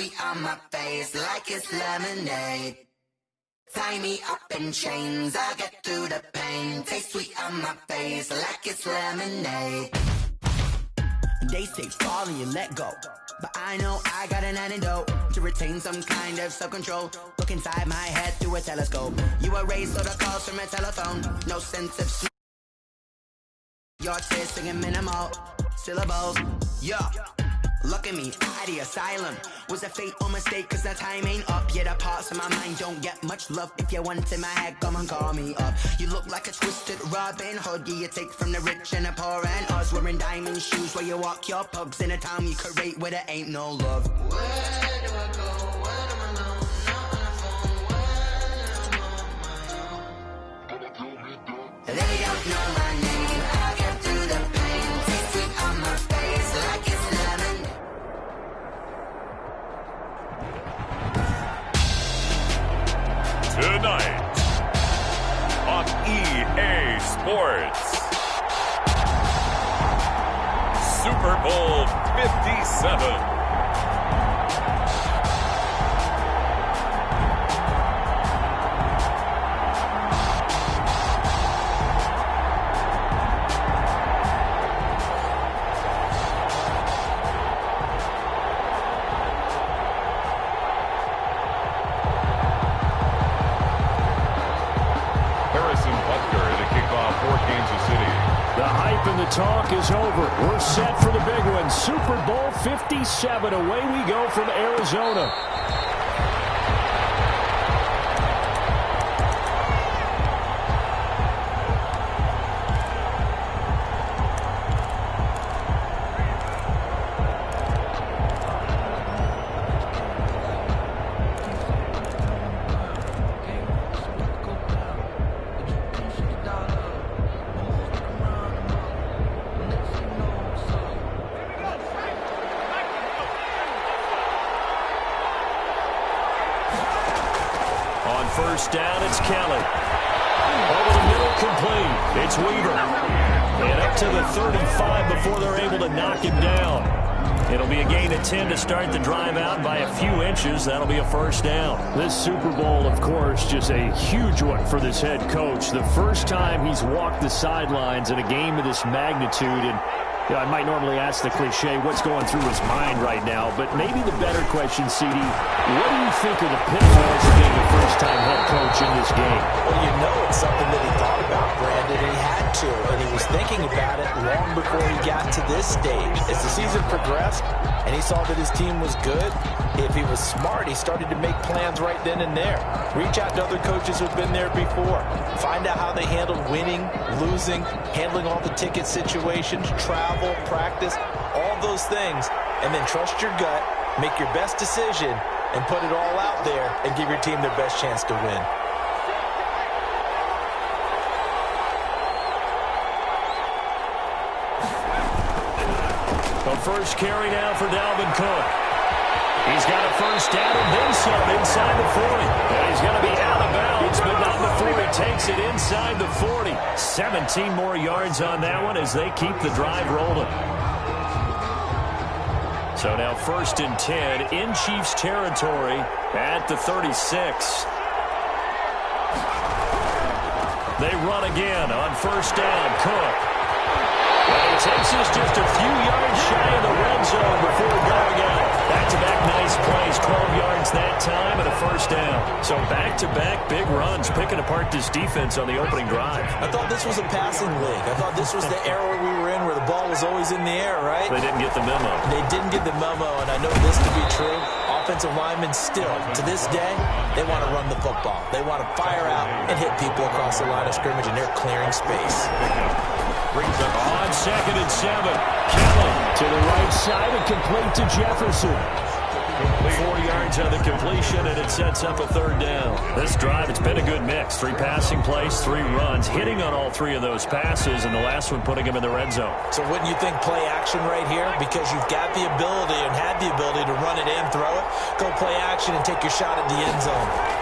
sweet on my face like it's lemonade. Tie me up in chains, I'll get through the pain. Taste sweet on my face like it's lemonade. They say fall and you let go, but I know I got an antidote to retain some kind of self-control. Look inside my head through a telescope. You erase all the calls from a telephone. No sense of your tears singing minimal syllables. Yeah, look at me, out the asylum. Was a fate or mistake, cause the time ain't up. Yet the parts of my mind don't get much love. If you want in my head, come and call me up. You look like a twisted Robin Hood. You take from the rich and the poor and us. Wearing diamond shoes where you walk your pugs in a town you create where there ain't no love. Where do I go? When am I alone? Not on the phone, when I'm on my own. They don't know my name. I'll get through the pain. Taste sweet on my face like it's lemon. Tonight on EA Sports, Super Bowl 57. Talk is over. We're set for the big one. Super Bowl 57. Away we go from Arizona. First down, it's Kelly. Over the middle, complete. It's Weaver. And up to the 35 before they're able to knock him down. It'll be a gain of 10 to start the drive out by a few inches. That'll be a first down. This Super Bowl, of course, just a huge one for this head coach. The first time he's walked the sidelines in a game of this magnitude. And I might normally ask the cliche, what's going through his mind right now? But maybe the better question, CD, what do you think are the pitfalls of being a first-time head coach in this game? Well, you know it's something that he thought about, Brandon, and he had to. And he was thinking about it long before he got to this stage. As the season progressed and he saw that his team was good, if he was smart, he started to make plans right then and there. Reach out to other coaches who've been there before. Find out how they handled winning, losing, handling all the ticket situations, travel, practice, all those things. And then trust your gut, make your best decision, and put it all out there and give your team their best chance to win. The first carry now for Dalvin Cook. He's got a first down and then some inside the 40. And he's going to be out of bounds, but not before he takes it inside the 40. 17 more yards on that one as they keep the drive rolling. So now first and 10 in Chiefs territory at the 36. They run again on first down. Cook. And he takes us just a few yards shy of the red zone before going out. Back-to-back nice plays, 12 yards that time and a first down. So back-to-back big runs, picking apart this defense on the opening drive. I thought this was a passing league. I thought this was the era we were in where the ball was always in the air, right? They didn't get the memo. They didn't get the memo, and I know this to be true. Offensive linemen still, to this day, they want to run the football. They want to fire out and hit people across the line of scrimmage, and they're clearing space. Brings up on 2nd and 7. Kelly to the right side and complete to Jefferson. 4 yards on the completion, and it sets up a third down. This drive, it's been a good mix. 3 passing plays, 3 runs, hitting on all 3 of those passes, and the last one putting him in the red zone. So wouldn't you think play action right here? Because you've got the ability and had the ability to run it and throw it. Go play action and take your shot at the end zone.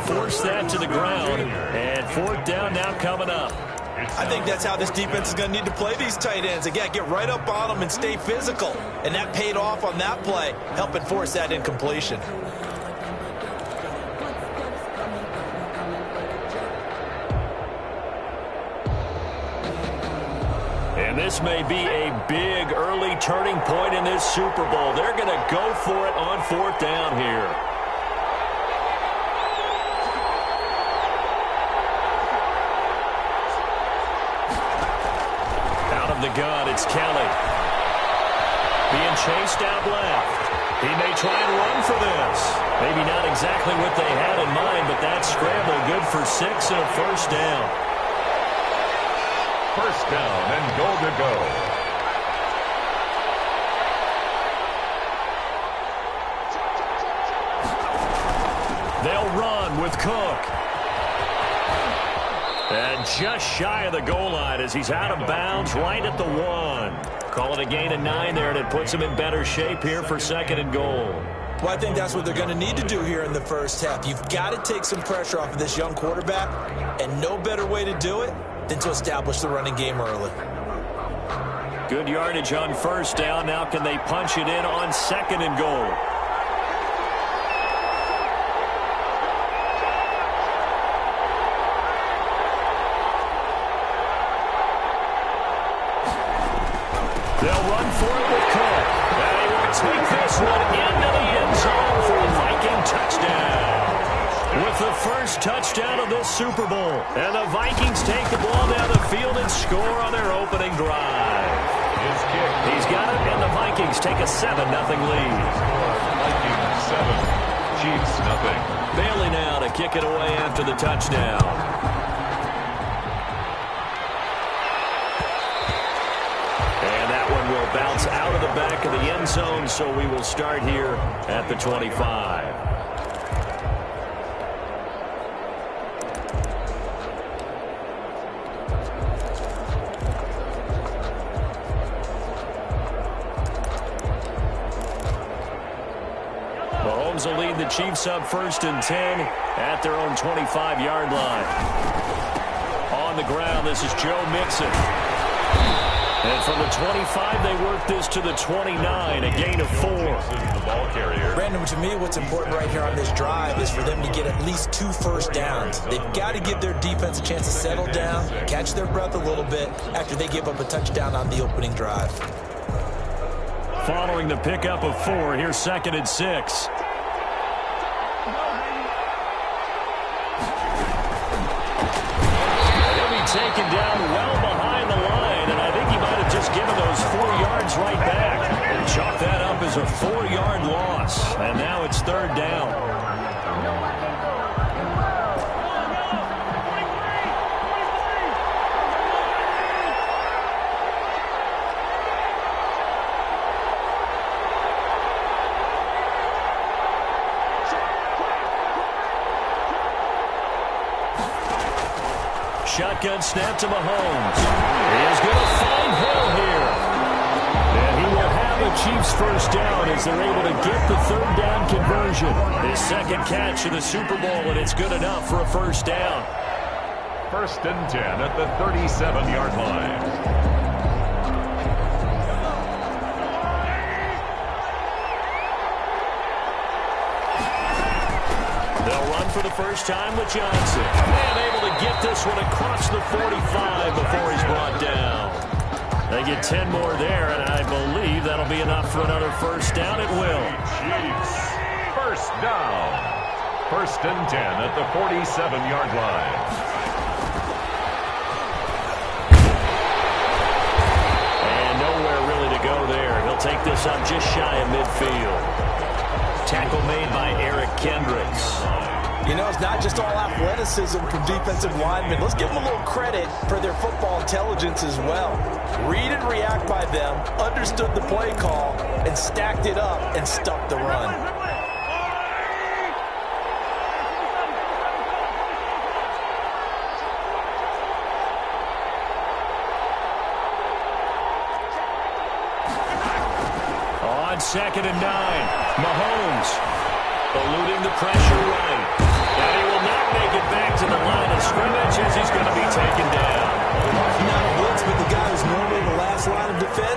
Force that to the ground, and 4th down now coming up. I think that's how this defense is going to need to play these tight ends. Again, get right up on them and stay physical. And that paid off on that play, helping force that incompletion. And this may be a big early turning point in this Super Bowl. They're going to go for it on 4th down here. Out of the gun, it's Kelly. Being chased out left. He may try and run for this. Maybe not exactly what they had in mind, but that scramble good for 6 and a 1st down. 1st down and goal to go. They'll run with Cook. And just shy of the goal line as he's out of bounds right at the 1. Call it a gain of 9 there, and it puts him in better shape here for 2nd and goal. Well, I think that's what they're going to need to do here in the first half. You've got to take some pressure off of this young quarterback, and no better way to do it than to establish the running game early. Good yardage on 1st down. Now can they punch it in on 2nd and goal? They'll run for it with Cook. And they will take this one into the end zone for a Viking touchdown. With the first touchdown of this Super Bowl. And the Vikings take the ball down the field and score on their opening drive. He's got it, and the Vikings take a 7-0 lead. Vikings 7, Chiefs nothing. Bailey now to kick it away after the touchdown. Will bounce out of the back of the end zone, so we will start here at the 25. Mahomes will lead the Chiefs up 1st and 10 at their own 25-yard line. On the ground, this is Joe Mixon. And from the 25, they work this to the 29, a gain of 4. The ball carrier. Brandon, to me, what's important right here on this drive is for them to get at least 2 first downs. They've got to give their defense a chance to settle down, catch their breath a little bit after they give up a touchdown on the opening drive. Following the pickup of 4, here's 2nd and 6. He'll be taken down well behind the line, and I think he might have just given those 4 yards right back. And chalk that up as a 4-yard loss, and now it's 3rd down. Shotgun snap to Mahomes. He is going to find Hill here. And he will have a Chiefs first down as they're able to get the 3rd down conversion. His 2nd catch of the Super Bowl, and it's good enough for a first down. 1st and 10 at the 37-yard line. They'll run for the first time with Johnson. And able to get this one across the 45 before he's brought down. They get 10 more there, and I believe that'll be enough for another first down. It will. Chiefs, first down. 1st and 10 at the 47-yard line. And nowhere really to go there. He'll take this up just shy of midfield. Tackle made by Eric Kendricks. You know, it's not just all athleticism from defensive linemen. Let's give them a little credit for their football intelligence as well. Read and react by them, understood the play call, and stacked it up and stuck the run. On 2nd and 9, Mahomes eluding the pressure right. And he will not make it back to the line of scrimmage as he's going to be taken down.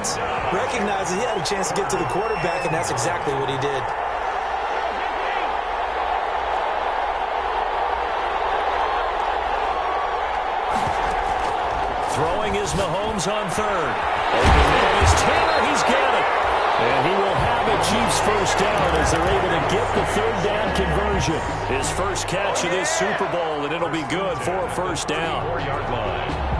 defense recognized that he had a chance to get to the quarterback, and that's exactly what he did. Throwing is Mahomes on third. Open man is Taylor. He's got it. And he will have a Chiefs first down as they're able to get the third down conversion. His first catch of this Super Bowl, and it'll be good for a first down. 4-yard line.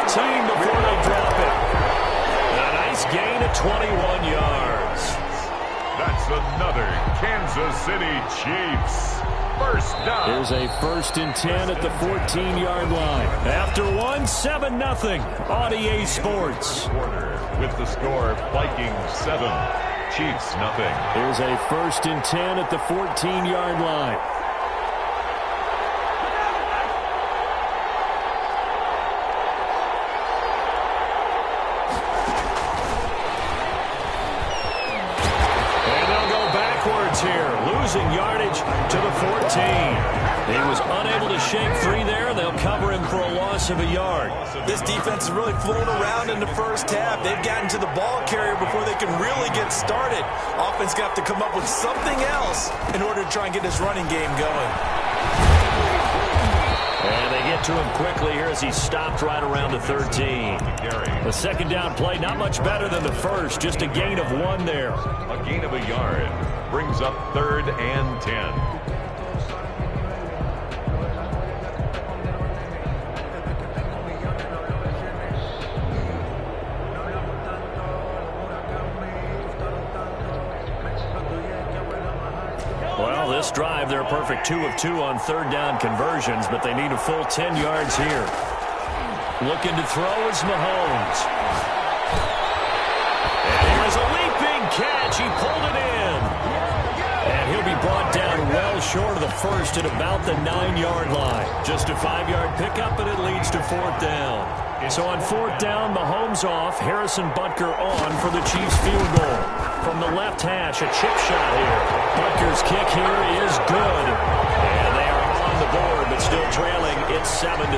Before they drop it. A nice gain of 21 yards. That's another Kansas City Chiefs first down. Here's a 1st and 10 at the 14-yard line. After 7-0 on EA Sports. With the score, Vikings 7, Chiefs 0. Here's a 1st and 10 at the 14-yard line. Here, losing yardage to the 14. He was unable to shake free there. They'll cover him for a loss of a yard. This defense is really flown around in the first half. They've gotten to the ball carrier before they can really get started. Offense got to come up with something else in order to try and get this running game going. And they get to him quickly here as he stopped right around the 13. The second down play, not much better than the first, just a gain of 1 there. A gain of a yard brings up 3rd and 10. Well, this drive, they're a perfect 2 of 2 on third down conversions, but they need a full 10 yards here. Looking to throw is Mahomes. And here's a leaping catch. He pulled it in. And he'll be brought down well short of the first at about the 9-yard line. Just a 5-yard pickup, and it leads to 4th down. So on 4th down, Mahomes off, Harrison Butker on for the Chiefs field goal. From the left hash, a chip shot here. Butker's kick here is good. And they are on the board, but still trailing. It's 7-3.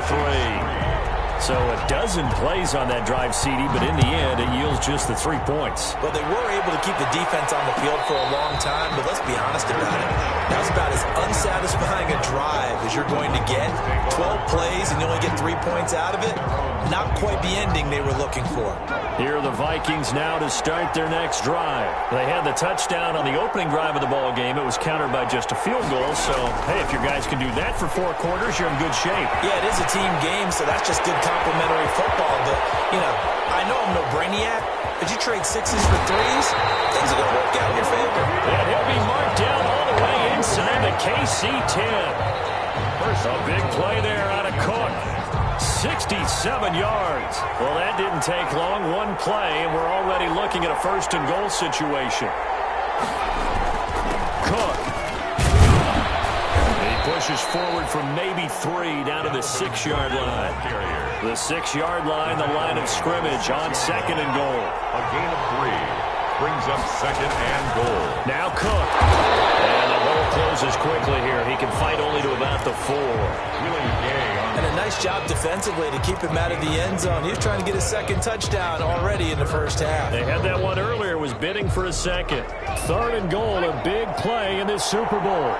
So a dozen plays on that drive, CD, but in the end, it yields just the 3 points. Well, they were able to keep the defense on the field for a long time, but let's be honest about it. That was about as unsatisfying a drive as you're going to get. 12 plays and you only get 3 points out of it. Not quite the ending they were looking for. Here are the Vikings now to start their next drive. They had the touchdown on the opening drive of the ball game. It was countered by just a field goal. So, hey, if your guys can do that for 4 quarters, you're in good shape. Yeah, it is a team game, so that's just good complimentary football. But, you know, I know I'm no brainiac, but you trade 6s for 3s, things are going to work out in your favor. And he'll be marked down all the way inside the KC 10. A big play there out of Cook. 67 yards. Well, that didn't take long. 1 play, and we're already looking at a 1st and goal situation. Cook. He pushes forward from maybe 3 down to the 6-yard line. The 6-yard line, the line of scrimmage on 2nd and goal. A gain of 3 brings up 2nd and goal. Now Cook. And the hole closes quickly here. He can fight only to about the 4. And a nice job defensively to keep him out of the end zone. He was trying to get his 2nd touchdown already in the first half. They had that one earlier, was bidding for a 2nd. 3rd and goal, a big play in this Super Bowl.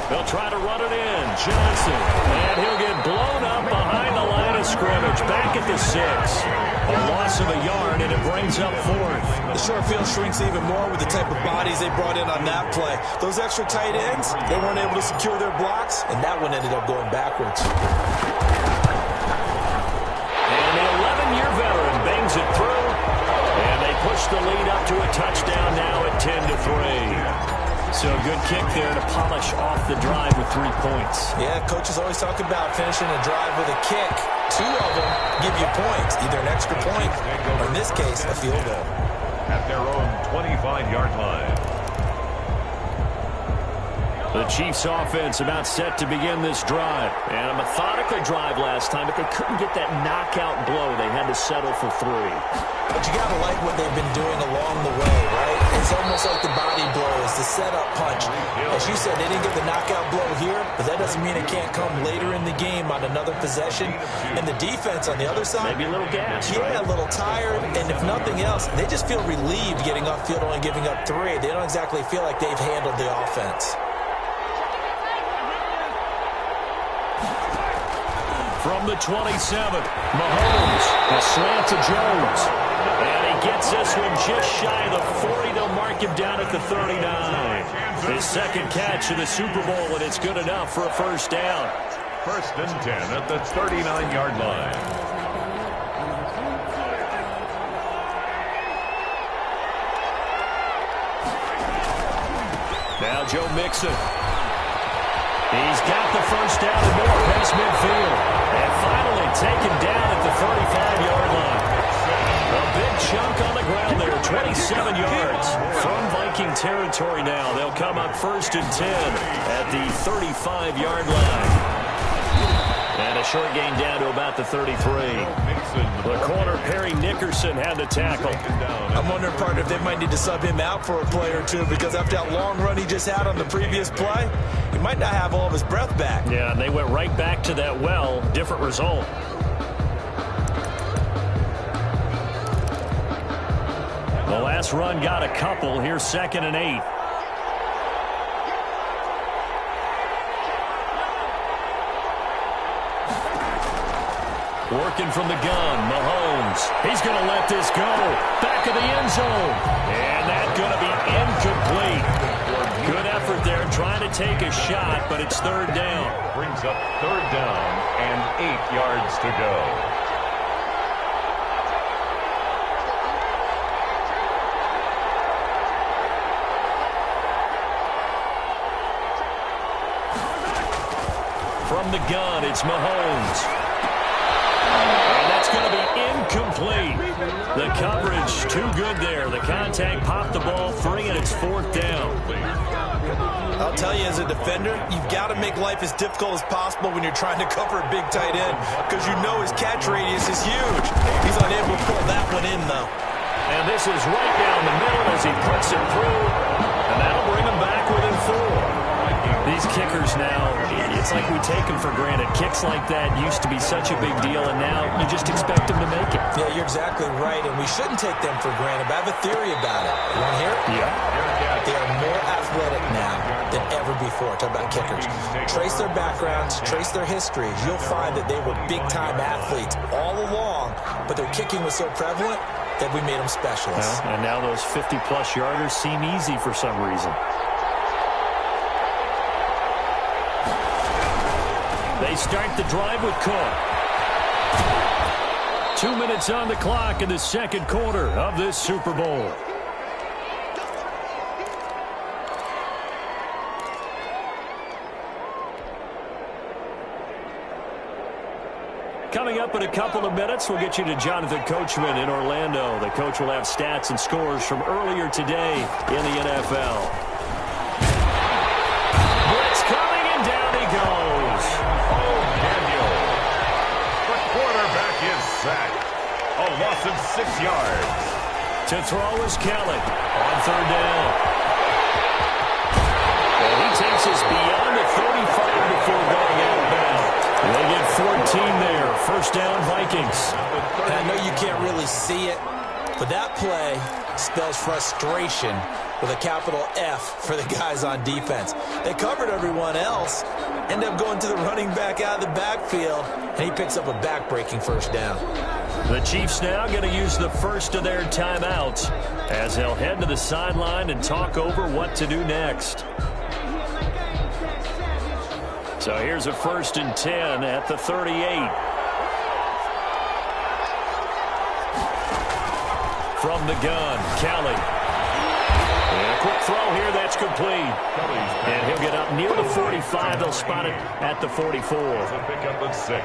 They'll try to run it in. Johnson. And he'll get blown up behind the line of scrimmage. Back at the 6. A loss of a yard, and it brings up 4th. The short field shrinks even more with the type of bodies they brought in on that play. Those extra tight ends, they weren't able to secure their blocks, and that one ended up going backwards. And the 11-year veteran bangs it through. And they push the lead So a good kick there to polish off the drive with 3 points. Yeah, coaches always talk about finishing a drive with a kick. 2 of them give you points, either an extra point or, in this case, a field goal. At their own 25-yard line. The Chiefs offense about set to begin this drive. And a methodical drive last time, but they couldn't get that knockout blow. They had to settle for 3. But you got to like what they've been doing along the way, right? It's almost like the body blows, the setup punch. As you said, they didn't get the knockout blow here, but that doesn't mean it can't come later in the game on another possession. And the defense on the other side, maybe a little gas, yeah, right? A little tired. And if nothing else, they just feel relieved getting upfield only giving up 3. They don't exactly feel like they've handled the offense. From the 27, Mahomes, a slant to Jones. And he gets this one just shy of the 40. They'll mark him down at the 39. His second catch of the Super Bowl, and it's good enough for a first down. 1st and 10 at the 39-yard line. Now Joe Mixon. He's got the first down and more past midfield. And finally taken down at the 35-yard line. A big chunk on the ground there, 27 yards from Viking territory now. They'll come up 1st and 10 at the 35-yard line. And a short gain down to about the 33. The corner, Perry Nickerson, had the tackle. I'm wondering, partner, if they might need to sub him out for a play or two, because after that long run he just had on the previous play, he might not have all of his breath back. Yeah, and they went right back to that well. Different result. The last run got a couple. Here's 2nd and 8. Working from the gun, Mahomes. He's going to let this go. Back of the end zone. And that's going to be incomplete. Good effort there trying to take a shot, but it's 3rd down. Brings up 3rd down and 8 yards to go. From the gun, it's Mahomes. And that's going to be incomplete. The coverage too good there. The contact popped the ball free, and it's 4th down. I'll tell you, as a defender, you've got to make life as difficult as possible when you're trying to cover a big tight end, because you know his catch radius is huge. He's unable to pull that one in, though. And this is right down the middle as he puts it through, and that'll bring him back within 4. These kickers now, it's like we take them for granted. Kicks like that used to be such a big deal, and now you just expect them to make it. Yeah, you're exactly right, and we shouldn't take them for granted, but I have a theory about it. You want to hear it? Yeah. They are more athletic now than ever before. Talk about kickers. Trace their backgrounds, trace their histories. You'll find that they were big-time athletes all along, but their kicking was so prevalent that we made them specialists. Well, and now those 50-plus yarders seem easy for some reason. They start the drive with Cook. 2 minutes on the clock in the 2nd quarter of this Super Bowl. Coming up in a couple of minutes, we'll get you to Jonathan Coachman in Orlando. The coach will have stats and scores from earlier today in the NFL. Blitz coming, and down he goes. Oh, Daniel. The quarterback is sacked. A loss of 6 yards. To throw is Kelly on 3rd down. And he takes us beyond the 35 before going outbound. They get 14 there. 1st down, Vikings. And I know you can't really see it, but that play spells frustration with a capital F for the guys on defense. They covered everyone else, end up going to the running back out of the backfield, and he picks up a back-breaking 1st down. The Chiefs now going to use the first of their timeouts as they'll head to the sideline and talk over what to do next. So here's a 1st and 10 at the 38. From the gun, Kelly. And a quick throw here, that's complete. And he'll get up near the 45. They'll spot it at the 44. Pick up of 6.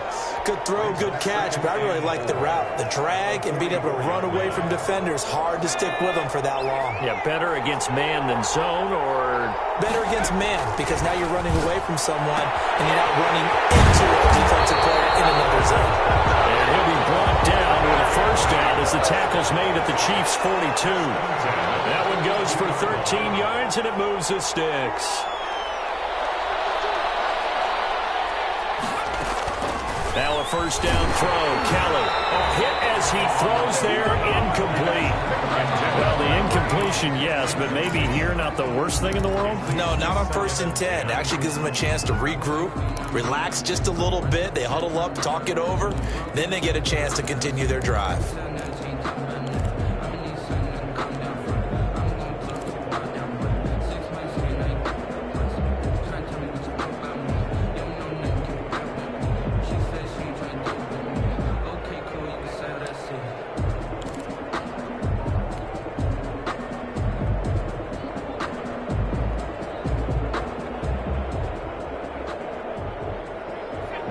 Good throw, good catch, but I really like the route. The drag and being able to run away from defenders, hard to stick with them for that long. Yeah, better against man than zone, or? Better against man, because now you're running away from someone and you're not running into a defensive player in another zone. And he'll be brought down with a first down as the tackle's made at the Chiefs' 42. That one goes for 13 yards, and it moves the sticks. Now a first down throw. Kelly, a hit as he throws there, incomplete. Well, the incompletion, yes, but maybe here not the worst thing in the world? No, not on 1st and 10. Actually gives them a chance to regroup, relax just a little bit. They huddle up, talk it over. Then they get a chance to continue their drive.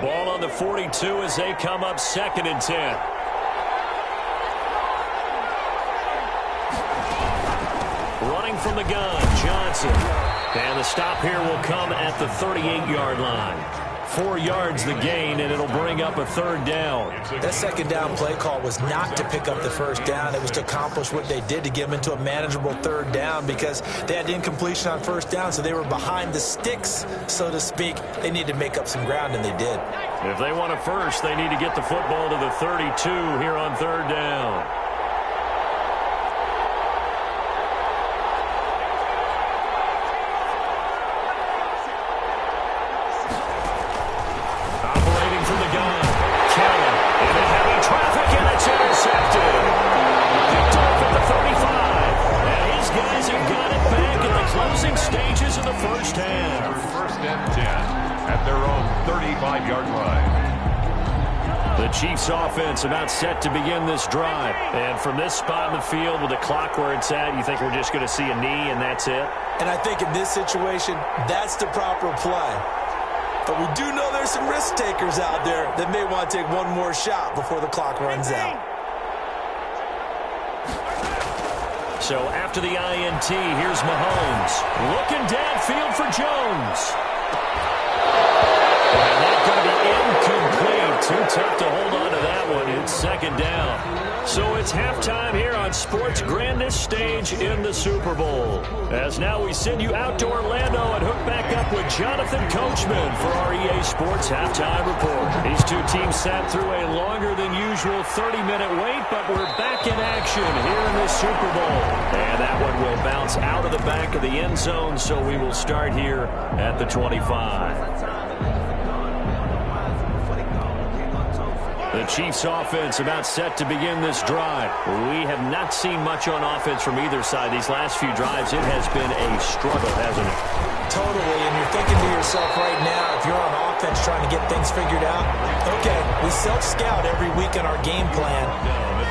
Ball on the 42 as they come up 2nd and 10. Running from the gun, Johnson. And the stop here will come at the 38-yard line. 4 yards the gain, and it'll bring up a 3rd down. That 2nd down play call was not to pick up the 1st down. It was to accomplish what they did to get them into a manageable 3rd down because they had incompletion on 1st down, so they were behind the sticks, so to speak. They needed to make up some ground, and they did. If they want a first, they need to get the football to the 32 here on 3rd down. Stages of the first half. 1st and 10 at their own 35-yard line. The Chiefs offense about set to begin this drive. And from this spot in the field with the clock where it's at, you think we're just going to see a knee and that's it? And I think in this situation, that's the proper play. But we do know there's some risk takers out there that may want to take one more shot before the clock runs out. So after the INT, here's Mahomes. Looking downfield for Jones. And that's going to be incomplete. Too tough to hold on to that one. It's 2nd down. So it's halftime here on sports' grandest stage in the Super Bowl. As now we send you out to Orlando and hook back up with Jonathan Coachman for our EA Sports Halftime Report. These two teams sat through a longer than usual 30-minute wait, but we're back in action here in the Super Bowl. And that one will bounce out of the back of the end zone, so we will start here at the 25. The Chiefs offense about set to begin this drive. We have not seen much on offense from either side. These last few drives, it has been a struggle, hasn't it? Totally, and you're thinking to yourself right now, if you're on offense trying to get things figured out, okay, we self-scout every week in our game plan.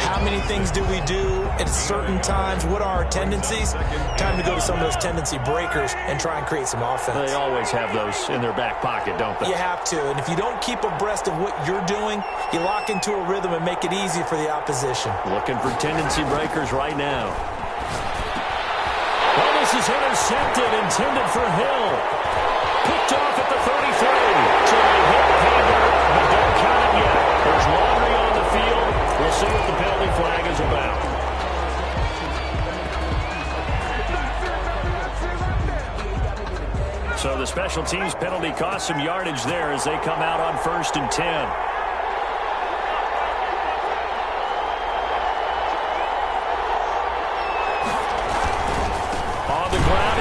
How many things do we do at certain times? What are our tendencies? Time to go to some of those tendency breakers and try and create some offense. They always have those in their back pocket, don't they? You have to, and if you don't keep abreast of what you're doing, you lock into a rhythm and make it easy for the opposition. Looking for tendency breakers right now. Well, this is intercepted, intended for Hill. Picked off at the 33. So they hit Panther, but don't count it yet. There's laundry on the field. We'll see what the penalty flag is about. So the special teams penalty cost some yardage there as they come out on 1st and 10.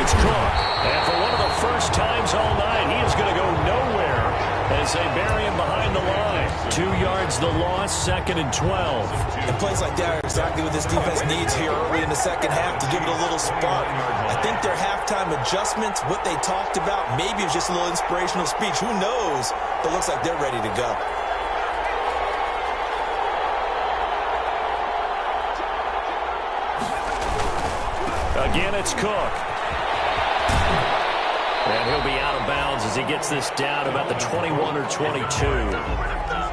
It's Cook. And for one of the first times all night, he is going to go nowhere as they bury him behind the line. 2 yards the loss, 2nd and 12. And plays like that are exactly what this defense needs here early in the second half to give it a little spark. I think their halftime adjustments, what they talked about, maybe it was just a little inspirational speech. Who knows? But it looks like they're ready to go. Again, it's Cook. And he'll be out of bounds as he gets this down about the 21 or 22.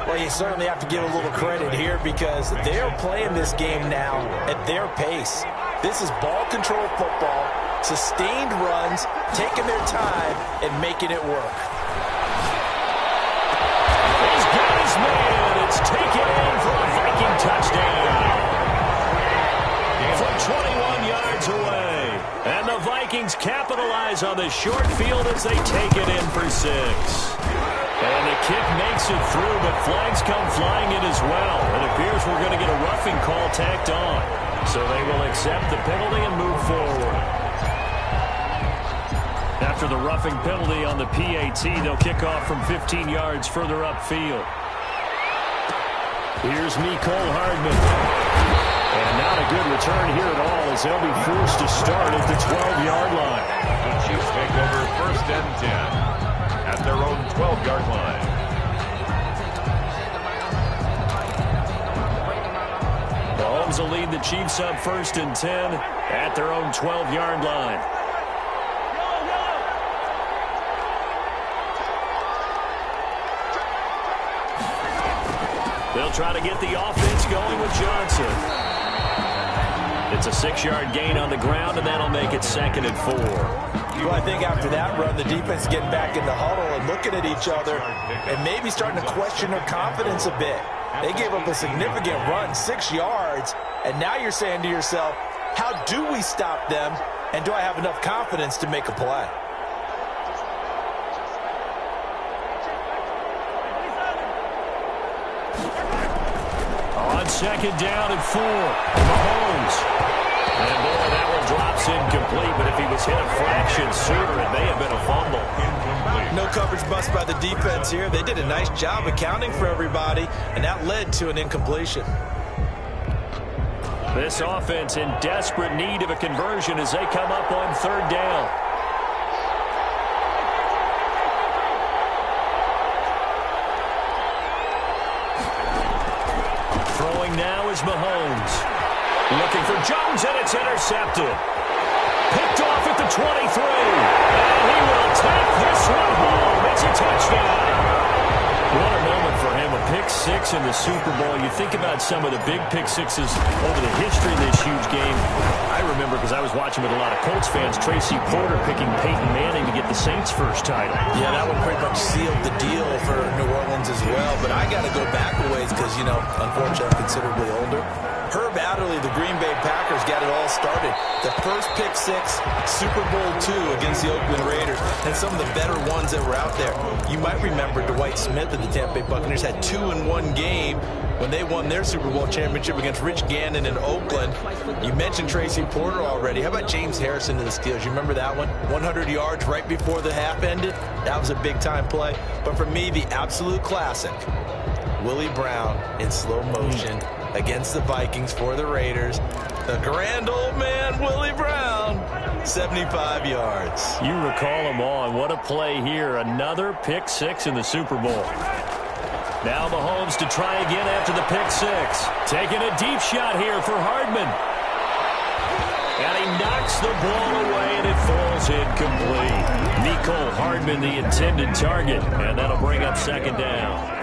Well, you certainly have to give a little credit here because they're playing this game now at their pace. This is ball control football, sustained runs, taking their time and making it work. He's got his man. It's taken in for a Viking touchdown. From 21 yards away. And the Vikings capitalize on this short field as they take it in for 6. And the kick makes it through, but flags come flying in as well. It appears we're going to get a roughing call tacked on. So they will accept the penalty and move forward. After the roughing penalty on the PAT, they'll kick off from 15 yards further upfield. Here's Mecole Hardman. And not a good return here at all as they'll be forced to start at the 12-yard line. The Chiefs take over 1st and 10 at their own 12-yard line. Mahomes will lead the Chiefs up 1st and 10 at their own 12-yard line. They'll try to get the offense going with Johnson. It's a 6-yard gain on the ground, and that'll make it 2nd and 4. Well, I think after that run, the defense is getting back in the huddle and looking at each other and maybe starting to question their confidence a bit. They gave up a significant run, 6 yards, and now you're saying to yourself, how do we stop them, and do I have enough confidence to make a play? On 2nd down and 4, Mahomes. And boy, that one drops incomplete, but if he was hit a fraction sooner, it may have been a fumble. Incomplete. No coverage bust by the defense here. They did a nice job accounting for everybody, and that led to an incompletion. This offense in desperate need of a conversion as they come up on 3rd down. Throwing now is Mahomes. Looking for Jones, and it's intercepted. Picked off at the 23. And he will take this one home. It's a touchdown. What a moment for him. A pick 6 in the Super Bowl. You think about some of the big pick 6s over the history of this huge game. I remember, because I was watching with a lot of Colts fans, Tracy Porter picking Peyton Manning to get the Saints' first title. Yeah, that one pretty much sealed the deal for New Orleans as well. But I got to go back a ways because, you know, unfortunately, I'm considerably older. Herb Adderley, the Green Bay Packers, got it all started. The first pick 6, Super Bowl II against the Oakland Raiders, and some of the better ones that were out there. You might remember Dwight Smith of the Tampa Bay Buccaneers had 2 in one game when they won their Super Bowl championship against Rich Gannon in Oakland. You mentioned Tracy Porter already. How about James Harrison of the Steelers? You remember that one? 100 yards right before the half ended. That was a big-time play. But for me, the absolute classic, Willie Brown in slow motion against the Vikings for the Raiders. The grand old man, Willie Brown, 75 yards. You recall them all, and what a play here. Another pick 6 in the Super Bowl. Now Mahomes to try again after the pick 6. Taking a deep shot here for Hardman. And he knocks the ball away, and it falls incomplete. Mecole Hardman, the intended target, and that'll bring up 2nd down.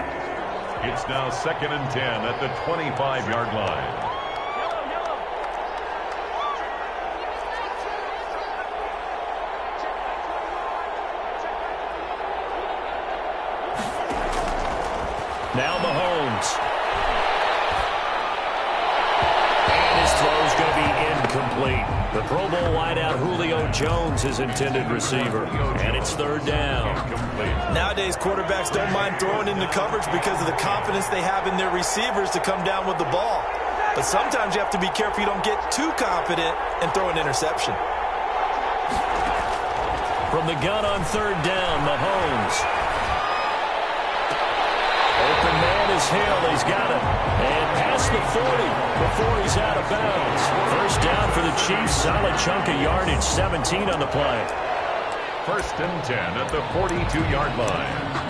It's now 2nd and 10 at the 25-yard line. Now Mahomes. And his throw's going to be incomplete. The Pro Bowl wideout Julio Jones, his intended receiver. And it's 3rd down. Nowadays, quarterbacks don't mind throwing into coverage because of the confidence they have in their receivers to come down with the ball. But sometimes you have to be careful you don't get too confident and throw an interception. From the gun on 3rd down, Mahomes. Open man is Hill. He's got it. And past the 40 before he's out of bounds. 1st down for the Chiefs. Solid chunk of yardage. 17 on the play. 1st and 10 at the 42-yard line.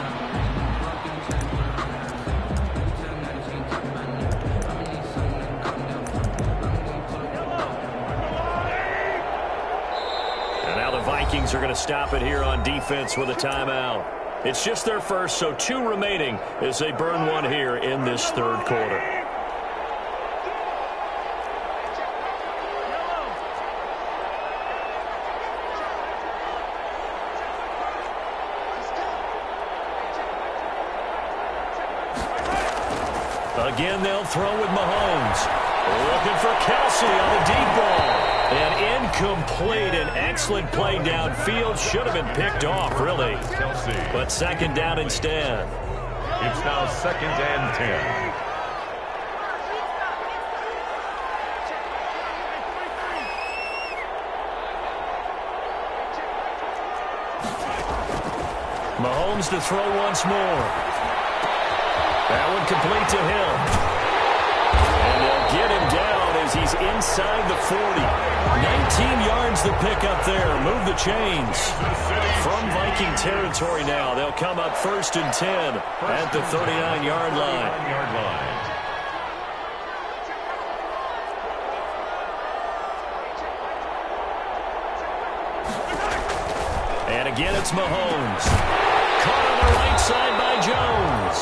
Vikings are going to stop it here on defense with a timeout. It's just their first, so 2 remaining as they burn one here in this third quarter. Again, they'll throw with Mahomes. Looking for Kelsey on the deep ball. And incomplete. An excellent play downfield. Should have been picked off, really. But second down instead. It's now 2nd and 10. Mahomes to throw once more. That one complete to him. And they'll get him down as he's inside the 40. 19 yards to pick up there. Move the chains. From Viking territory now, they'll come up 1st and 10 at the 39-yard line. And again, it's Mahomes. Caught on the right side by Jones.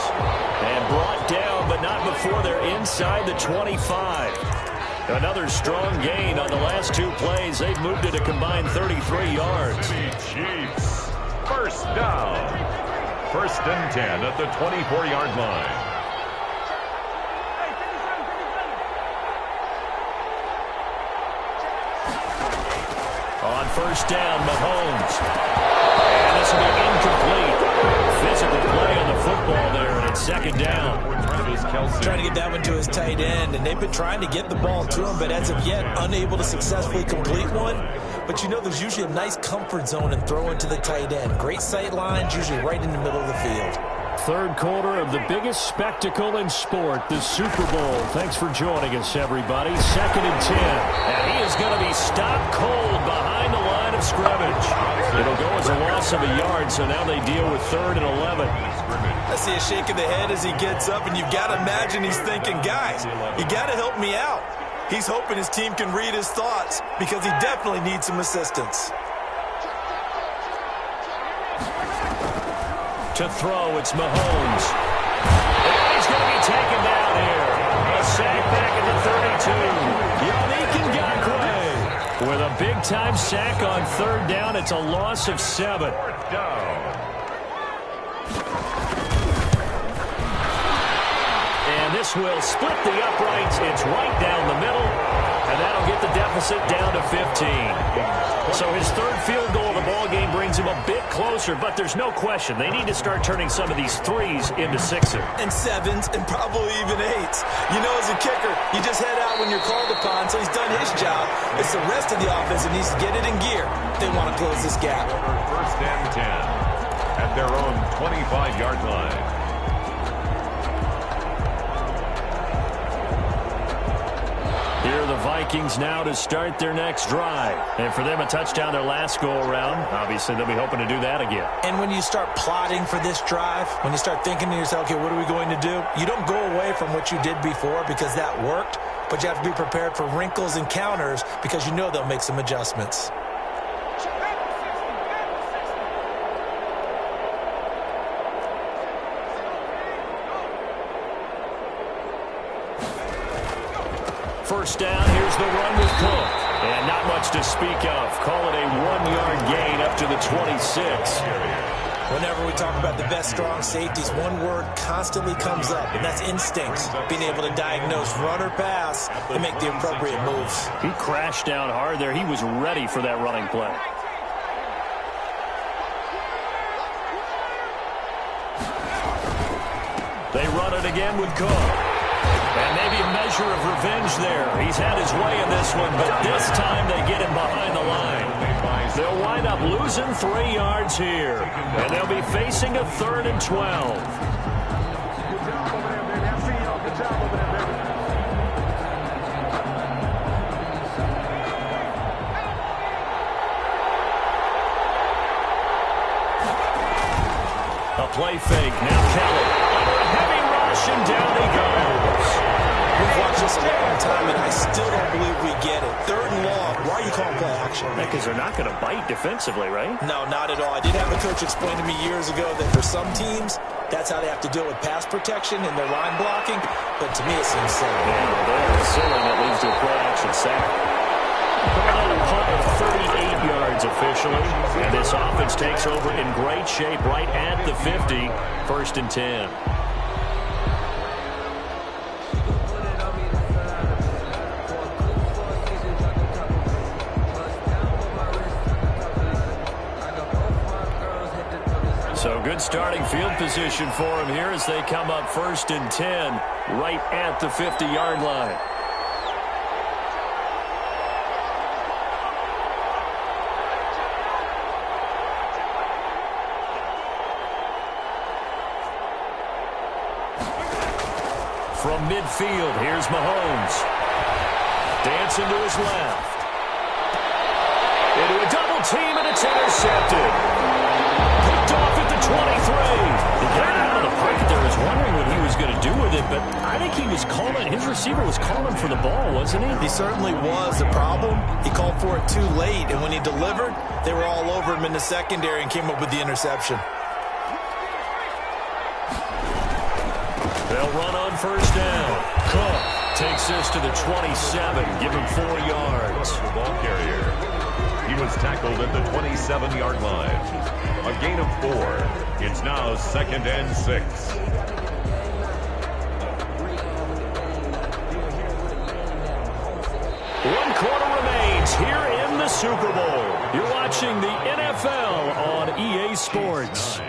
And brought down, but not before they're inside the 25. Another strong gain on the last 2 plays. They've moved it a combined 33 yards. Chiefs. First down. 1st and 10 at the 24-yard line. On 1st down, Mahomes. And this will be incomplete. Physical play on the football there, and it's 2nd down. Trying to get that one to his tight end, and they've been trying to get the ball to him, but as of yet, unable to successfully complete one. But you know there's usually a nice comfort zone in throwing to the tight end. Great sight lines, usually right in the middle of the field. Third quarter of the biggest spectacle in sport, the Super Bowl. Thanks for joining us, everybody. 2nd and 10. And he is going to be stopped cold behind the line of scrimmage. It'll go as a loss of a yard, so now they deal with 3rd and 11. I see a shake of the head as he gets up, and you've got to imagine he's thinking, guys, you got to help me out. He's hoping his team can read his thoughts because he definitely needs some assistance. To throw, it's Mahomes. And he's going to be taken down here. A sack back at the 32. Yannick Ngakoue with a big-time sack on 3rd down. It's a loss of 7. And this will split the uprights. It's right down the middle. And that'll get the deficit down to 15. So his 3rd field goal of the ball game brings him a bit closer, but there's no question they need to start turning some of these 3s into 6s. And 7s, and probably even 8s. You know, as a kicker, you just head out when you're called upon, so he's done his job. It's the rest of the offense that needs to get it in gear. They want to close this gap. 1st and 10 at their own 25-yard line. Here are the Vikings now to start their next drive. And for them, a touchdown their last go-around. Obviously, they'll be hoping to do that again. And when you start plotting for this drive, when you start thinking to yourself, okay, what are we going to do? You don't go away from what you did before because that worked, but you have to be prepared for wrinkles and counters because you know they'll make some adjustments. First down, here's the run with Cook. And not much to speak of. Call it a 1-yard gain up to the 26. Whenever we talk about the best strong safeties, one word constantly comes up, and that's instinct. Being able to diagnose run or pass and make the appropriate moves. He crashed down hard there. He was ready for that running play. They run it again with Cook. And maybe a measure of revenge there. He's had his way in this one, but this time they get him behind the line. They'll wind up losing 3 yards here. And they'll be facing a 3rd and 12. A play fake. Now Kelly. Under a heavy rush, and down he goes. We've watched this a long time, and I still don't believe we get it. 3rd and long. Why are you calling play action? Because they're not going to bite defensively, right? No, not at all. I did have a coach explain to me years ago that for some teams, that's how they have to deal with pass protection and their line blocking. But to me, it seems silly. Yeah, well, there's a ceiling that leads to a play-action sack. On a punt of 38 yards officially. And this offense takes over in great shape right at the 50. 1st and 10. So good starting field position for him here as they come up 1st and 10 right at the 50-yard line. From midfield, here's Mahomes. Dancing to his left. Into a double team, and it's intercepted. Picked off at the 23. He got it out of the pocket there. I was wondering what he was going to do with it, but I think he was calling, his receiver was calling for the ball, wasn't he? He certainly was. The problem, he called for it too late, and when he delivered, they were all over him in the secondary and came up with the interception. They'll run on 1st down. Cook takes this to the 27, give him 4 yards. The ball carrier. He was tackled at the 27-yard line. A gain of 4. It's now 2nd and 6. One quarter remains here in the Super Bowl. You're watching the NFL on EA Sports.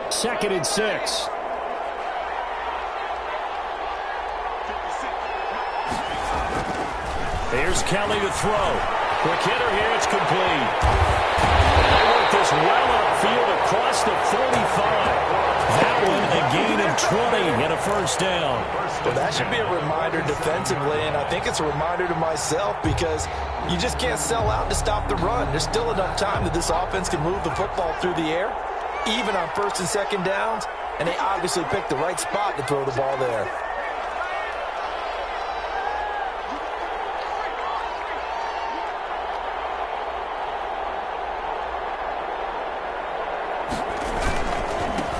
2nd and 6. Here's Kelly to throw. Quick hitter here, it's complete. They work this well upfield across the 45. That one a gain of 20 and a 1st down. Well, that should be a reminder defensively, and I think it's a reminder to myself because you just can't sell out to stop the run. There's still enough time that this offense can move the football through the air, even on 1st and 2nd downs, and they obviously picked the right spot to throw the ball there.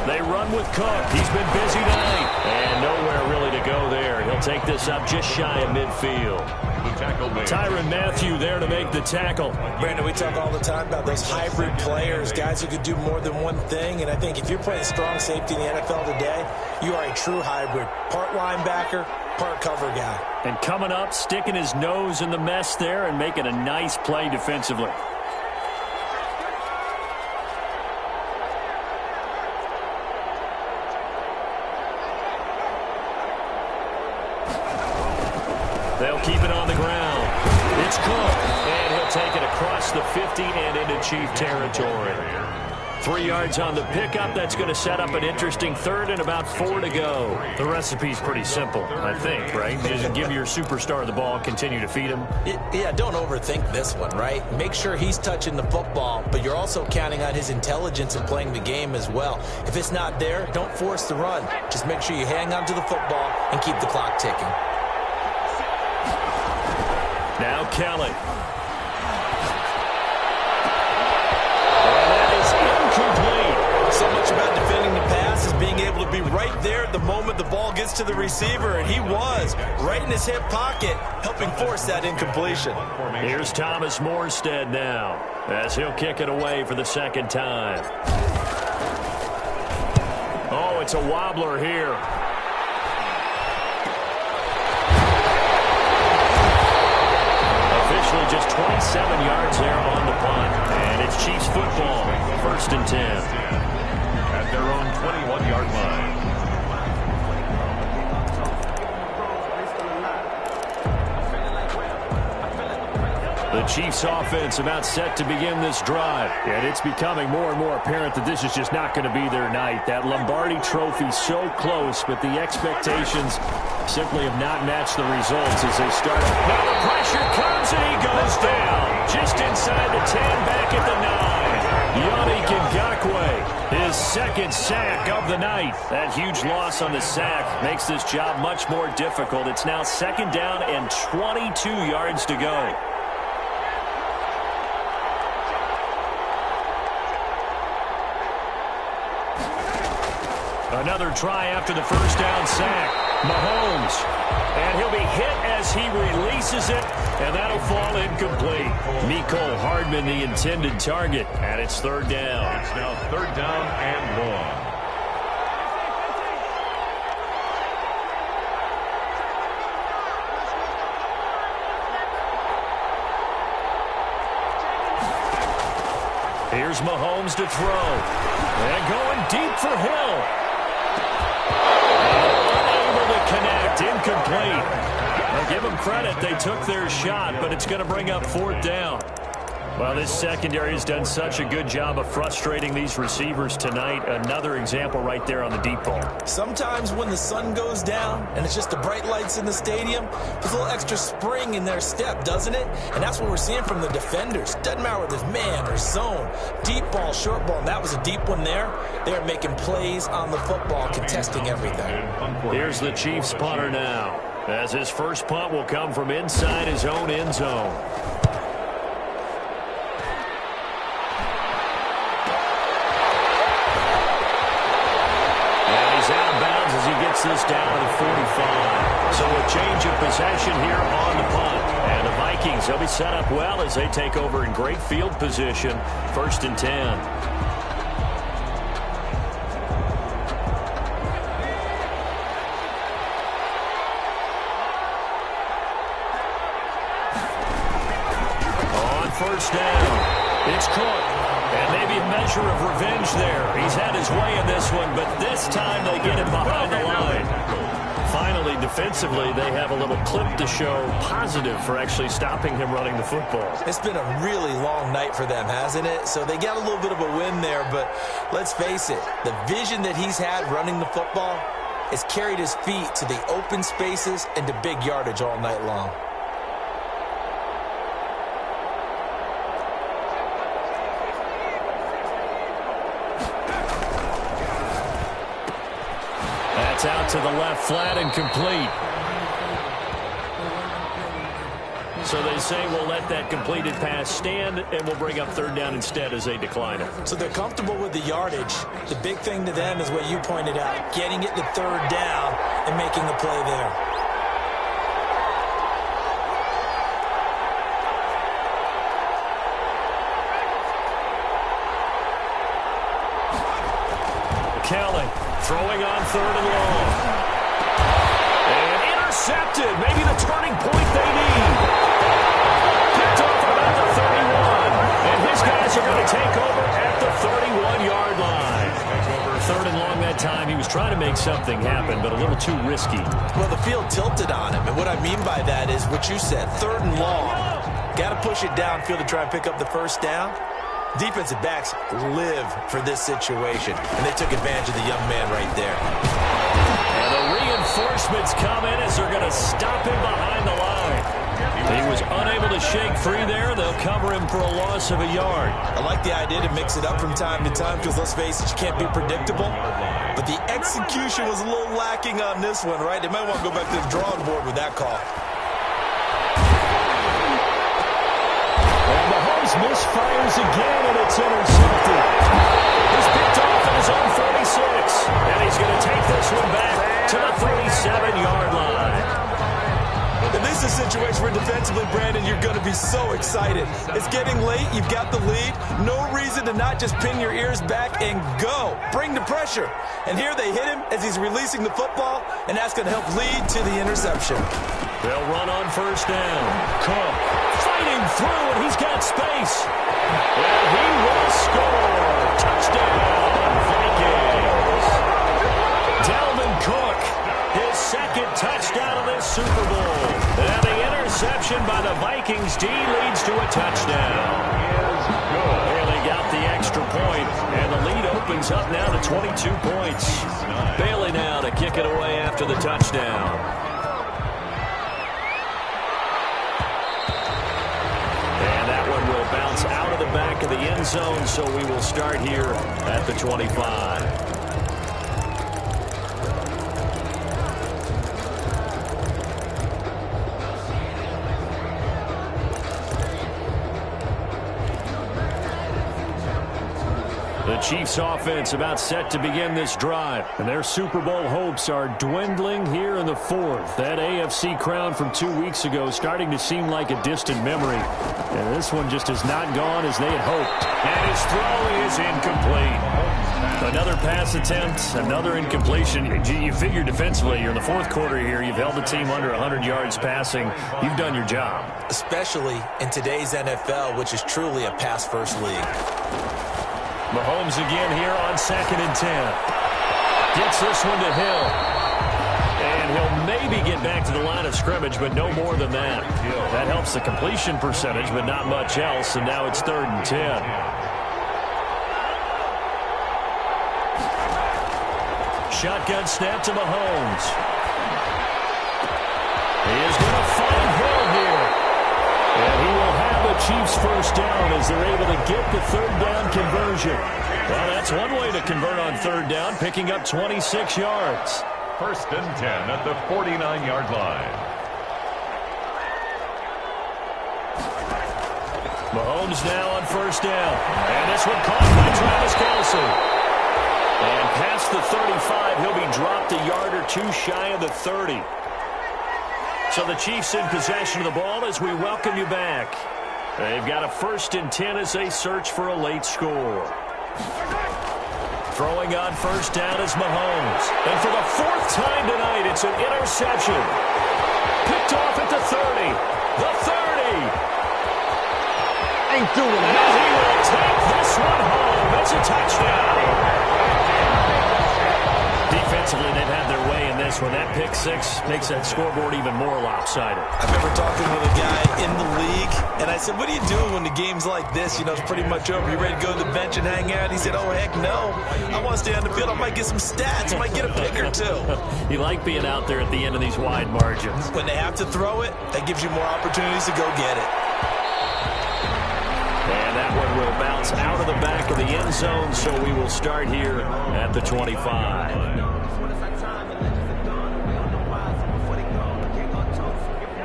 They run with Cook. He's been busy tonight. And nowhere really to go there. He'll take this up just shy of midfield. Tyrann Mathieu there to make the tackle. Brandon, we talk all the time about those hybrid players, guys who could do more than one thing. And I think if you're playing strong safety in the NFL today, you are a true hybrid. Part linebacker, part cover guy. And coming up, sticking his nose in the mess there and making a nice play defensively. They'll keep it on the ground. It's Cook, and he'll take it across the 50 and into Chief territory. 3 yards on the pickup. That's going to set up an interesting 3rd and about 4 to go. The recipe's pretty simple, I think, right? Just give your superstar the ball and continue to feed him. Yeah, don't overthink this one, right? Make sure he's touching the football, but you're also counting on his intelligence in playing the game as well. If it's not there, don't force the run. Just make sure you hang on to the football and keep the clock ticking. Now Kelly. And that is incomplete. So much about defending the pass is being able to be right there at the moment the ball gets to the receiver, and he was right in his hip pocket, helping force that incompletion. Here's Thomas Morstead now, as he'll kick it away for the 2nd time. Oh, it's a wobbler here. Officially just 27 yards there on the punt. And it's Chiefs football, 1st and 10. At their own 21-yard line. The Chiefs offense about set to begin this drive. And it's becoming more and more apparent that this is just not going to be their night. That Lombardi trophy so close, but the expectations simply have not matched the results as they start. Now the pressure comes and he goes down. Just inside the 10, back at the 9. Yannick Ngakoue, his 2nd sack of the night. That huge loss on the sack makes this job much more difficult. It's now 2nd down and 22 yards to go. Another try after the first down sack. Mahomes. And he'll be hit as he releases it, and that'll fall incomplete. Mecole Hardman, the intended target, and it's third down. It's now third down and 1. Here's Mahomes to throw. And going deep for Hill. Unable to connect. Incomplete. I'll give them credit. They took their shot, but it's going to bring up fourth down. Well, this secondary has done such a good job of frustrating these receivers tonight. Another example right there on the deep ball. Sometimes when the sun goes down and it's just the bright lights in the stadium, there's a little extra spring in their step, doesn't it? And that's what we're seeing from the defenders. Doesn't matter whether it's man or zone, deep ball, short ball, and that was a deep one there. They're making plays on the football, contesting everything. Here's the Chiefs punter now, as his first punt will come from inside his own end zone. This down to the 45. So a change of possession here on the punt. And the Vikings, they'll be set up well as they take over in great field position. First and 10. On first down, it's Cook. And maybe a measure of revenge there. He's had his way in this one, but this time they get it behind the line. Finally, defensively, they have a little clip to show positive for actually stopping him running the football. It's been a really long night for them, hasn't it? So they got a little bit of a win there, but let's face it, the vision that he's had running the football has carried his feet to the open spaces and to big yardage all night long. Out to the left, flat and complete. So they say we'll let that completed pass stand, and we'll bring up third down instead as they decline it. So they're comfortable with the yardage. The big thing to them is what you pointed out, getting it to third down and making a play there. Kelly throwing on third and long. And intercepted. Maybe the turning point they need. Picked off about the 31. And his guys are going to take over at the 31-yard line. Third and long that time. He was trying to make something happen, but a little too risky. Well, the field tilted on him. And what I mean by that is what you said. Third and long. Got to push it downfield to try and pick up the first down. Defensive backs live for this situation, and they took advantage of the young man right there. And the reinforcements come in as they're going to stop him behind the line. He was unable to shake free there. They'll cover him for a loss of a yard. I like the idea to mix it up from time to time because, let's face it, you can't be predictable. But the execution was a little lacking on this one, right? They might want to go back to the drawing board with that call. Misfires again, and it's intercepted. He's picked off at his own 46, and he's going to take this one back to the 37-yard line. And this is a situation where defensively, Brandon, you're going to be so excited. It's getting late. You've got the lead. No reason to not just pin your ears back and go. Bring the pressure. And here they hit him as he's releasing the football, and that's going to help lead to the interception. They'll run on first down. Cook fighting through, and he's got space. And he will score. Touchdown, Vikings. Dalvin Cook, his second touchdown of this Super Bowl. And the interception by the Vikings D leads to a touchdown. Bailey got the extra point, and the lead opens up now to 22 points. Bailey now to kick it away after the touchdown. Bounce out of the back of the end zone, so we will start here at the 25. The Chiefs offense about set to begin this drive, and their Super Bowl hopes are dwindling here in the fourth. That AFC crown from 2 weeks ago starting to seem like a distant memory, and this one just has not gone as they had hoped. And his throw is incomplete. Another pass attempt, another incompletion. You figure defensively, you're in the fourth quarter here, you've held the team under 100 yards passing. You've done your job. Especially in today's NFL, which is truly a pass-first league. Mahomes again here on 2nd and 10. Gets this one to Hill. And he'll maybe get back to the line of scrimmage, but no more than that. That helps the completion percentage, but not much else, and now it's 3rd and 10. Shotgun snap to Mahomes. He is going to find Hill here. And he will have a Chiefs first down as they're able to get the 3rd down conversion. Well, that's one way to convert on 3rd down, picking up 26 yards. 1st and 10 at the 49-yard line. Mahomes now on 1st down. And this one caught by Travis Kelce. And past the 35, he'll be dropped a yard or two shy of the 30. So the Chiefs in possession of the ball as we welcome you back. They've got a 1st and 10 as they search for a late score. Throwing on 1st down is Mahomes. And for the 4th time tonight, it's an interception. Picked off at the 30. The 30. Ain't doing that. And he will take this one home. It's a touchdown. Defensively, they've had their way in this one. That pick six makes that scoreboard even more lopsided. I remember talking with a guy in the league, and I said, what are you doing when the game's like this? You know, it's pretty much over. You ready to go to the bench and hang out? He said, oh, heck no. I want to stay on the field. I might get some stats. I might get a pick or two. You like being out there at the end of these wide margins. When they have to throw it, that gives you more opportunities to go get it. And that one will bounce out of the back of the end zone, so we will start here at the 25.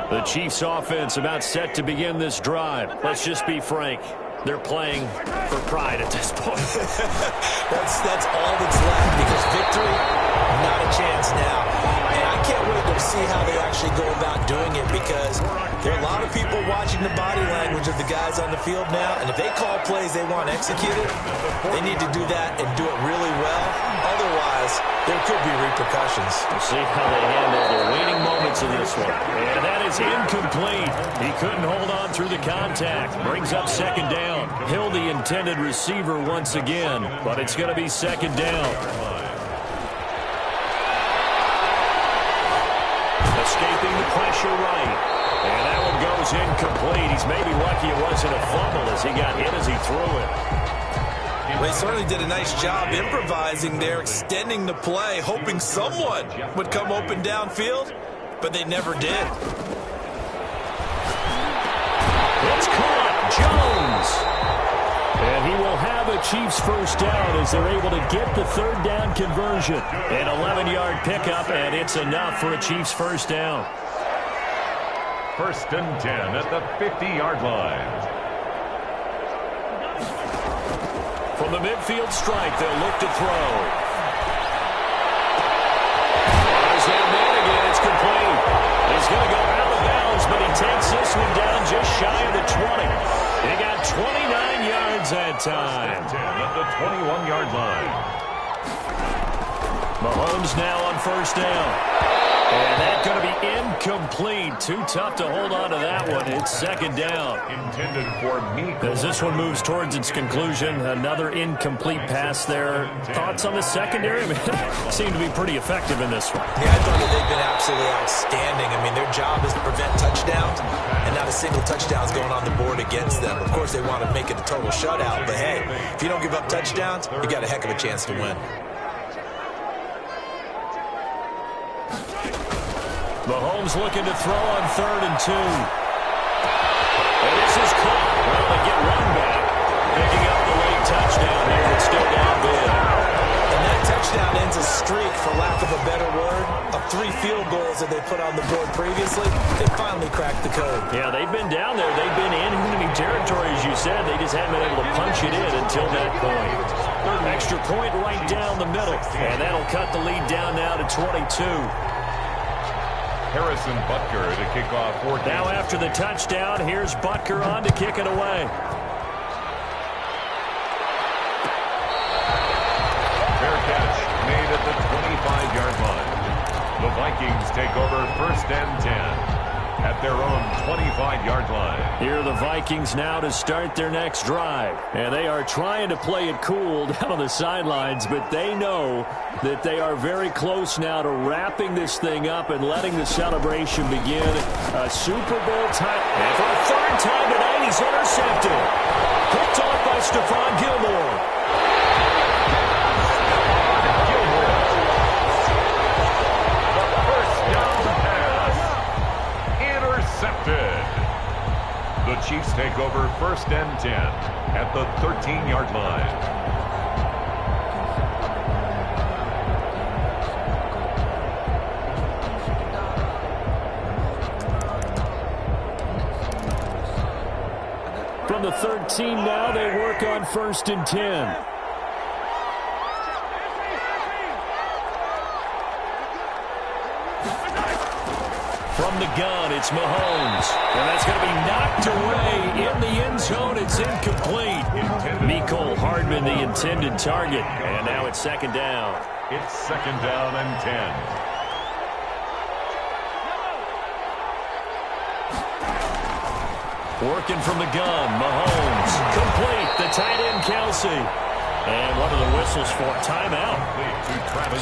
The Chiefs offense about set to begin this drive. Let's just be frank. They're playing for pride at this point. that's all that's left, because victory, not a chance now. And I can't wait to see how they actually go about doing it, because there are a lot of people watching the body language of the guys on the field now, and if they call plays they want executed, they need to do that and do it really well. Otherwise, there could be repercussions. We'll see how they handle the waning moments of this one. And that is incomplete. He couldn't hold on through the contact. Brings up 2nd down. Hill, the intended receiver once again, but it's going to be 2nd down. Escaping the pressure right. And that one goes incomplete. He's maybe lucky it wasn't a fumble as he got hit as he threw it. Well, he certainly did a nice job improvising there, extending the play, hoping someone would come open downfield, but they never did. It's caught. Jones. And he will have a Chiefs first down as they're able to get the 3rd down conversion. An 11-yard pickup, and it's enough for a Chiefs first down. 1st and 10 at the 50-yard line. From the midfield stripe, they'll look to throw. There's that man again. It's complete. He's going to go out of bounds, but he takes this one down just shy of the 20. He got 29 yards that time. 1st and 10 at the 21-yard line. Mahomes now on 1st down. And that's going to be incomplete. Too tough to hold on to that one. It's 2nd down. Intended for me. As this one moves towards its conclusion, another incomplete pass there. Thoughts on the secondary? I mean, seem to be pretty effective in this one. Yeah, I thought that they've been absolutely outstanding. I mean, their job is to prevent touchdowns, and not a single touchdown is going on the board against them. Of course, they want to make it a total shutout, but hey, if you don't give up touchdowns, you got a heck of a chance to win. Mahomes looking to throw on 3rd and 2. And this is caught. Well, they get one back. Picking up the late touchdown here. It's still down big. And that touchdown ends a streak, for lack of a better word, of 3 field goals that they put on the board previously. They finally cracked the code. Yeah, they've been down there. They've been in enemy territory, as you said. They just haven't been able to punch it in until that point. Extra point right down the middle. And that'll cut the lead down now to 22. Harrison Butker to kick off 14. Now after the touchdown, here's Butker on to kick it away. Fair catch made at the 25-yard line. The Vikings take over 1st and 10 at their own 25-yard line. Here are the Vikings now to start their next drive. And they are trying to play it cool down on the sidelines, but they know that they are very close now to wrapping this thing up and letting the celebration begin. A Super Bowl time. And for a third time tonight, he's intercepted. Picked off by Stephon Gilmore. The Chiefs take over 1st and 10 at the 13-yard line. From the 13 now, they work on 1st and 10. From the gun, it's Mahomes. And that's going to be knocked away in the end zone. It's incomplete. Mecole Hardman, the intended target. And now it's 2nd down. It's 2nd down and 10. Working from the gun, Mahomes. Complete. The tight end, Kelsey. And one of the whistles for timeout.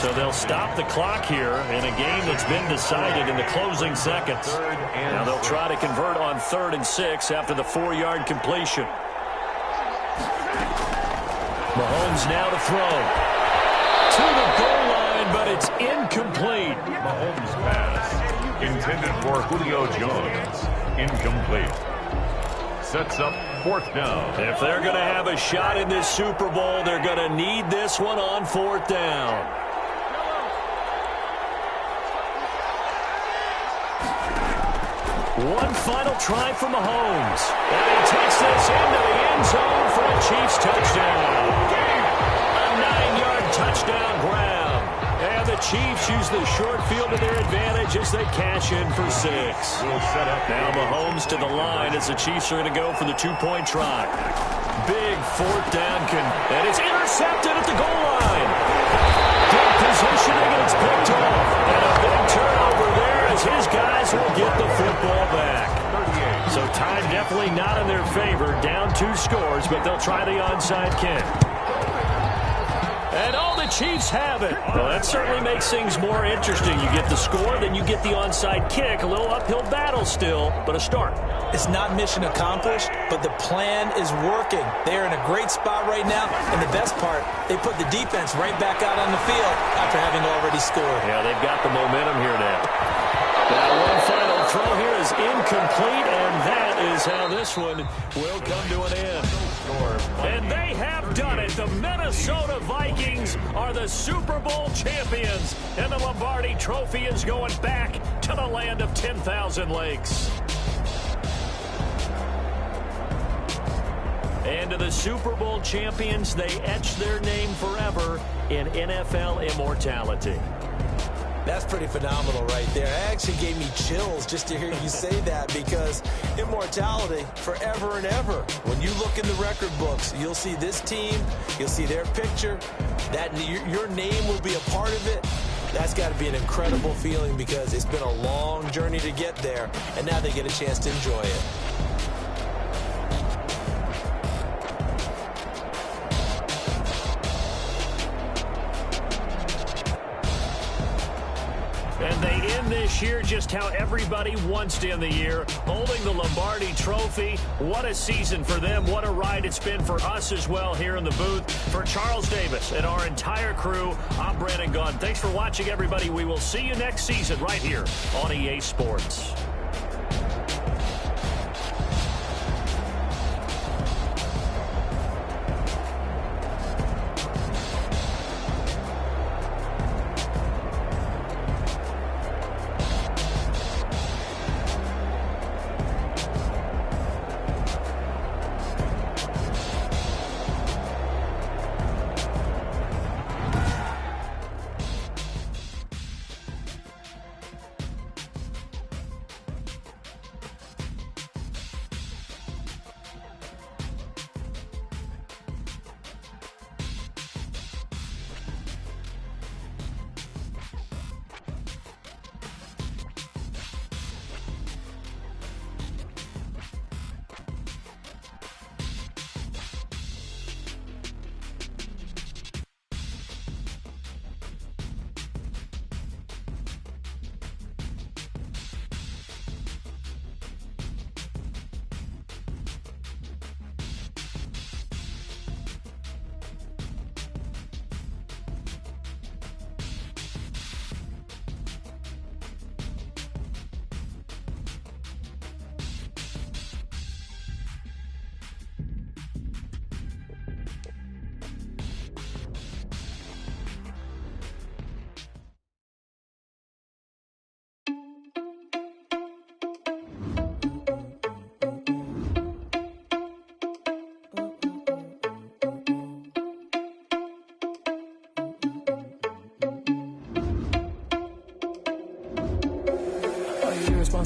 So they'll stop the clock here in a game that's been decided in the closing seconds. Now they'll try to convert on 3rd and 6 after the 4-yard completion. Mahomes now to throw. To the goal line, but it's incomplete. Mahomes pass intended for Julio Jones. Incomplete. Sets up 4th down. If they're going to have a shot in this Super Bowl, they're going to need this one on 4th down. One final try for Mahomes. And he takes this into the end zone for a Chiefs touchdown. A 9-yard touchdown grab. And the Chiefs use the short field to their advantage as they cash in for 6. We'll set up now Mahomes to the line as the Chiefs are going to go for the 2-point try. Big 4th down, and it's intercepted at the goal line. Good positioning, and it's picked off. And a big turnover there as his guys will get the football back. So time definitely not in their favor. Down 2 scores, but they'll try the onside kick. And all the Chiefs have it. Well, that certainly makes things more interesting. You get the score, then you get the onside kick. A little uphill battle still, but a start. It's not mission accomplished, but the plan is working. They're in a great spot right now, and the best part, they put the defense right back out on the field after having already scored. Yeah, they've got the momentum here now. Now one final throw here is incomplete, and that is how this one will come to an end. And they have done it. The Minnesota Vikings are the Super Bowl champions, and the Lombardi Trophy is going back to the land of 10,000 lakes. And to the Super Bowl champions, they etch their name forever in NFL immortality. That's pretty phenomenal right there. It actually gave me chills just to hear you say that, because immortality forever and ever. When you look in the record books, you'll see this team, you'll see their picture, that your name will be a part of it. That's got to be an incredible feeling, because it's been a long journey to get there, and now they get a chance to enjoy it. And they end this year just how everybody wants to end the year, holding the Lombardi Trophy. What a season for them. What a ride it's been for us as well here in the booth. For Charles Davis and our entire crew, I'm Brandon Gunn. Thanks for watching, everybody. We will see you next season right here on EA Sports.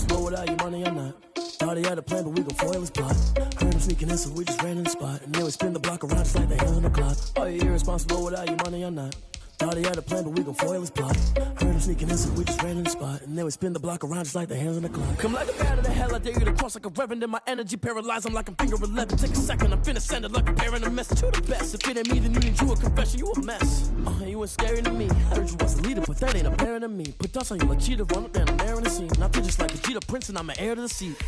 irresponsible without your money or not. Thought he had a plan, but we gon' foil his plot. Heard him sneaking in, so we just ran in the spot. And then we spin the block around just like the hands on the clock. Are you irresponsible without your money or not? Thought he had a plan, but we gon' foil his plot. Heard him sneaking in, so we just ran in the spot. And then we spin the block around just like the hands on the clock. Come like a bat of the hell, I dare you to cross like a reverend. And my energy paralyzed, I'm like I'm finger 11. Take a second, I'm finna send it like a parent, a message. You the best, if it ain't me, then you need you a confession. You a mess, you ain't scary to me. I heard you was a leader, but that ain't apparent to me. Put dust on you like cheetah, run up there, I'm airing the scene. Not just like a Vegeta Prince, and I'm an heir to the seat.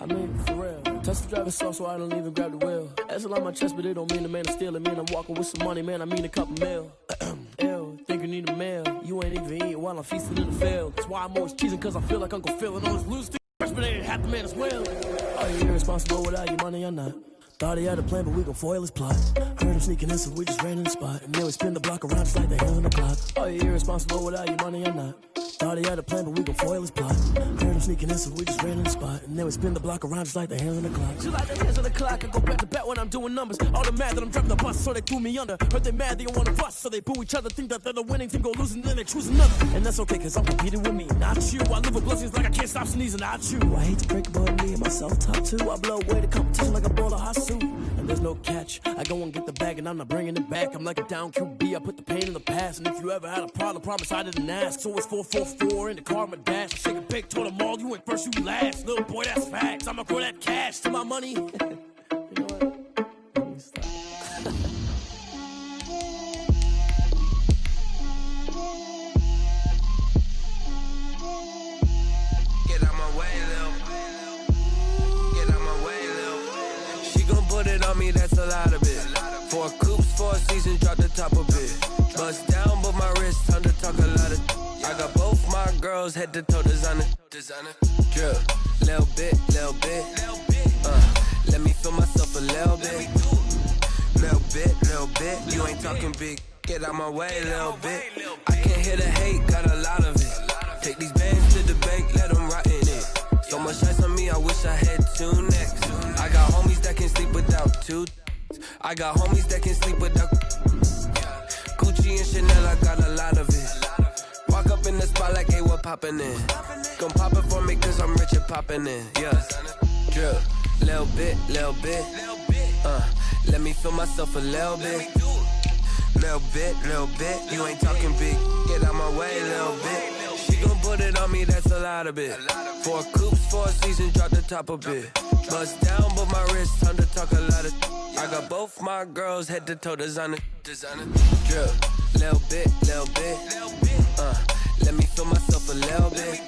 I mean, for real. Touch the driver's soft, so I don't even grab the wheel. That's on my chest, but it don't mean the man is stealing. Man, I'm walking with some money, man, I mean a couple mil. Ew, think you need a meal. You ain't even eating while I'm feasting in the field. That's why I'm always teasing, cause I feel like Uncle Phil. And all this loose things, but they ain't half the man as well. Are you irresponsible without your money or not? Thought he had a plan, but we gon' foil his plot. Heard him sneaking in, so we just ran in the spot. And then we spin the block around just like the hands on the clock. Are you irresponsible without your money or not? Thought he had a plan, but we gon' foil his plot. Heard him sneaking in, so we just ran in the spot. And then we spin the block around just like the hands on the clock. Just like the hands on the clock, I go back to back when I'm doing numbers. All the mad that I'm driving the bus, so they threw me under. Heard they mad, they don't wanna bust, so they boo each other. Think that they're the winning team, go losing, then they choose another. And that's okay, cause I'm competing with me, not you. I live with blessings like I can't stop sneezing, not you. I hate to break it, but me and myself top two. I blow away the competition like a ball of hot soup. And there's no catch, I go and get the bag and I'm not bringing it back. I'm like a down QB, I put the pain in the past. And if you ever had a problem, promise I didn't ask. So it's 4-4-4 in the car, my dash. Shake a big, told them all, you ain't first, you last. Little boy, that's facts, I'ma grow that cash to my money. You know what? Let me stop. Get out my way, Lil. Get out my way, Lil. She gon' put it on me, that's a lot of it. 4 coops, 4 seasons, drop the top of it. Bust down, but my wrist, time to talk a lot of. I got both my girls head to toe designer. Drip, little bit. Let me feel myself a little bit. Little bit. You ain't talking big. Get out my way, little bit. I can't hear the hate, got a lot of it. Take these bands to the bank, let them rot in it. So much ice on me, I wish I had 2 necks. I got homies that can sleep without 2. I got homies that can sleep without Gucci and Chanel, I got a lot of it. Walk up in the spot like, hey, what poppin' in? Gon' pop it for me cause I'm rich and poppin' in. Yeah, drip, little bit. Let me feel myself a little bit. Little bit. You ain't talking big. Get out my way, little bit. She gon' put it on me, that's a lot of it. 4 coops, 4 seasons, drop the top of it. Bust down, but my wrist, time to talk a lot of. I got both my girls head to toe designer. Drip, little bit. Let me feel myself a little bit.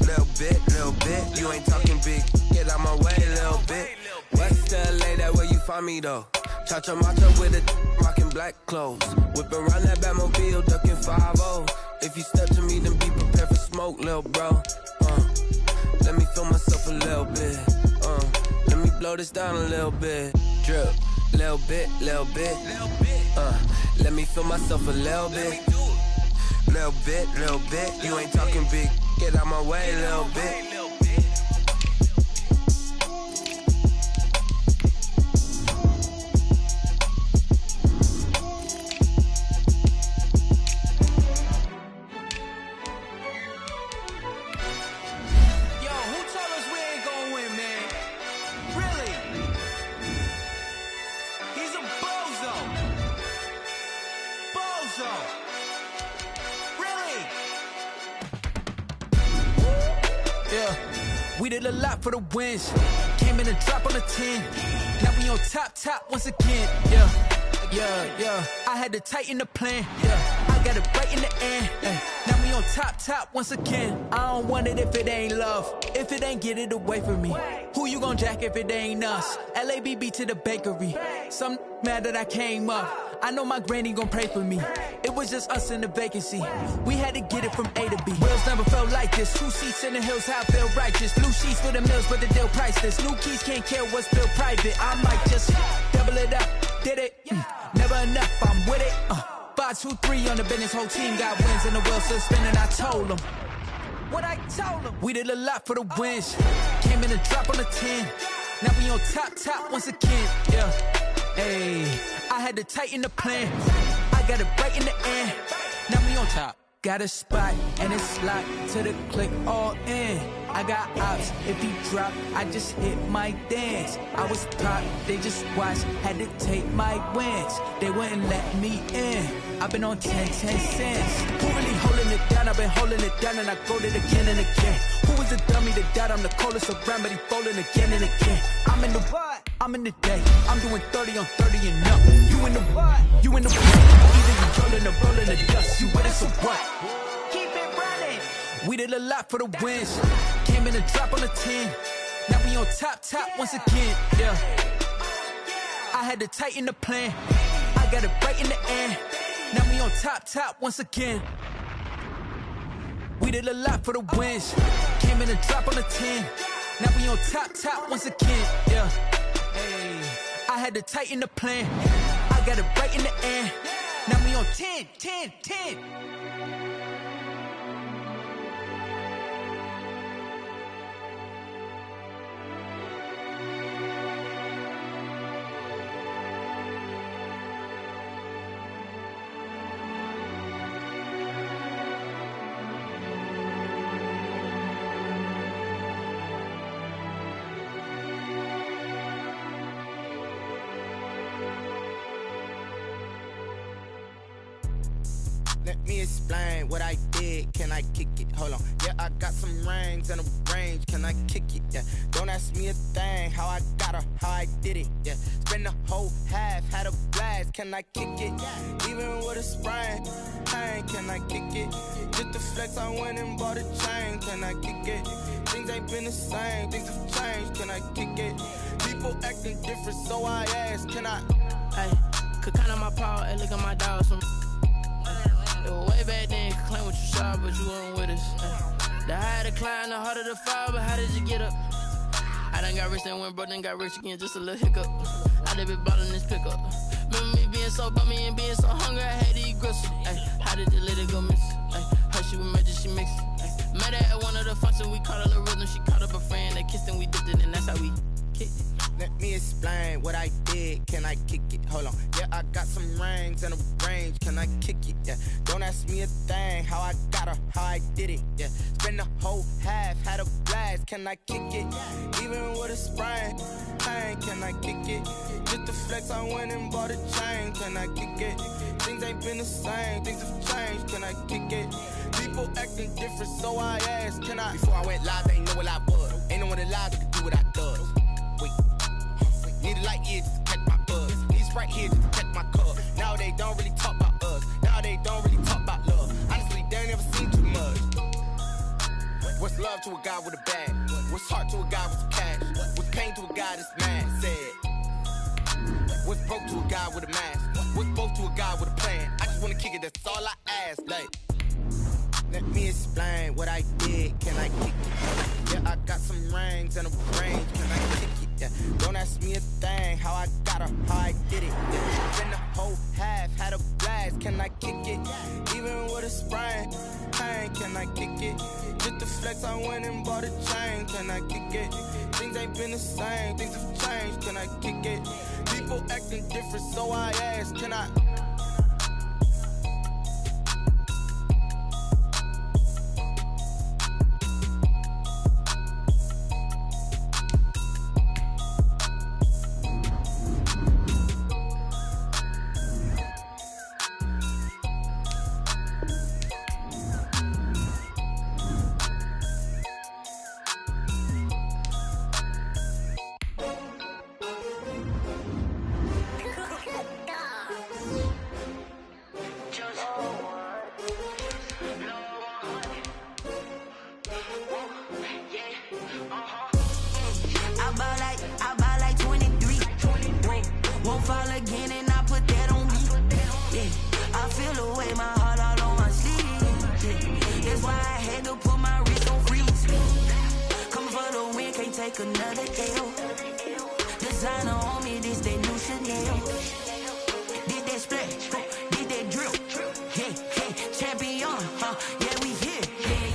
Little bit. You ain't talking big. Get out my way, little bit. West LA, that where you find me though. Cha-cha matcha with it, rockin' black clothes. Whip around that Batmobile, ducking 5-0. If you step to me, then be prepared for smoke, lil' bro. Let me feel myself a little bit. Let me blow this down a little bit. Drip, little bit. Let me feel myself a little bit. Little bit. You ain't talking big. Get out my way, little bit. We did a lot for the wins. Came in a drop on the 10. Now we on top once again. Yeah. I had to tighten the plan. Yeah, I got it right in the end. Now we on top once again. I don't want it if it ain't love. If it ain't, get it away from me. Who you gon' jack if it ain't us? LABB to the bakery. Some mad that I came up. I know my granny gon' pray for me. It was just us in the vacancy. We had to get it from A to B. Wheels never felt like this. 2 seats in the hills, how I feel righteous. Blue sheets for the mills, but the deal priceless. New keys can't care what's built private. I might just double it up. Did it? Never enough, I'm with it. 5, 2, 3 on the business. Whole team got wins and the wheels still spinning. I told them what I told them. We did a lot for the wins. Came in a drop on the 10. Now we on top once again. Yeah. Hey, I had to tighten the plan. I got it right in the end. Now we on top. Got a spot and it's locked to the click all in. I got ops, if he drop, I just hit my dance. I was top, they just watched, had to take my wins. They wouldn't let me in, I've been on 10 cents. Who really holding it down? I've been holding it down and I go it again and again. Who was the dummy that died? I'm the coldest around, but he folding again and again. I'm in the what? I'm in the day, I'm doing 30 on 30 and up. You in the what? You in the what? Either you rolling or rolling the dust, you with it, so what? We did a lot for the wins. Came in a drop on the 10. Now we on top once again, yeah. I had to tighten the plan. I got it right in the end. Now we on top once again. We did a lot for the wins. Came in a drop on the 10. Now we on top once again, yeah. Hey, I had to tighten the plan. I got it right in the end. Now we on 10. Let me explain what I did. Can I kick it? Hold on. Yeah, I got some rings and a range. Can I kick it? Yeah. Don't ask me a thing. How I got her, how I did it. Yeah. Spend the whole half, had a blast. Can I kick it? Even with a sprain. Hey, can I kick it? Just the flex, I went and bought a chain. Can I kick it? Things ain't been the same. Things have changed. Can I kick it? People acting different, so I ask. Can I? Hey, could count on my power and look at my dogs from. It was way back then, could claim what you saw, but you weren't with us. The higher the climb, the harder the fall, but how did you get up? I done got rich, then went broke, then got rich again, just a little hiccup. I done been bottling this pickup. Remember me being so bummy and being so hungry, I had to eat gristle. How did the lady go miss? Her she was magic, she mixed. Met her at one of the functions, we caught a little rhythm, she caught up a friend, they kissed and we dipped it, and that's how we kicked it. Let me explain what I did. Can I kick it? Hold on. Yeah, I got some rings and a range. Can I kick it? Yeah. Don't ask me a thing. How I got her, how I did it. Yeah. Spend the whole half, had a blast. Can I kick it? Even with a sprain. Hey, can I kick it? Just the flex, I went and bought a chain. Can I kick it? Things ain't been the same. Things have changed. Can I kick it? People acting different, so I asked. Can I? Before I went live, they ain't know what I was. Ain't no one alive that could do what I does. Need a light here just to catch my buzz. Need Sprite here just to catch my cup. Now they don't really talk about us. Now they don't really talk about love. Honestly, they ain't never seen too much. What's love to a guy with a bag? What's heart to a guy with some cash? What's pain to a guy that's mad? Said. What's broke to a guy with a mask? What's both to a guy with a plan? I just wanna kick it, that's all I ask. Like, let me explain what I did. Can I kick it? Yeah, I got some rings and a range. Can I kick it? Yeah. Don't ask me a thing. How I got her, how I did it. Yeah. Spend the whole half, had a blast. Can I kick it? Even with a sprain. Hey, can I kick it? Just the flex, I went and bought a chain. Can I kick it? Things ain't been the same. Things have changed. Can I kick it? People acting different, so I ask. Can I? Another L. Designer on me, this that new Chanel. Did that splash, did that drill. Yeah, champion, yeah, we here.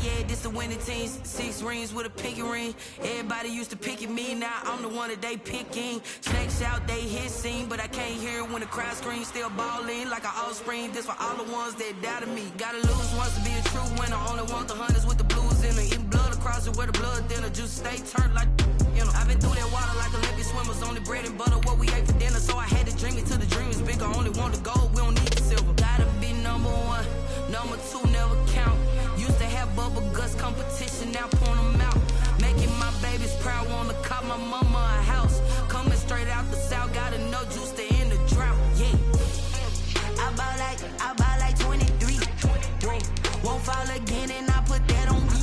Yeah, this the winning team. 6 rings with a pinky ring. Everybody used to pick at me, now I'm the one that they picking. Snakes out, they hit scene, but I can't hear it when the crowd screams. Still balling like an offspring. This for all the ones that doubted me. Gotta lose once to be a true winner. Only want the hunters with the blues. was in her, eating blood across it where the blood thinner. Juice stay turned like, you know. I've been through that water like Olympic swimmers. Only bread and butter, what we ate for dinner. So I had to dream it till the dream is bigger. Only want the gold, we don't need the silver. Gotta be number one, number two never count. Used to have bubble guts competition, now point them out. Making my babies proud, wanna cop my mama a house. Coming straight out the south, gotta know juice to end the drought. Yeah. I buy like 23. Won't fall again and I put that on me.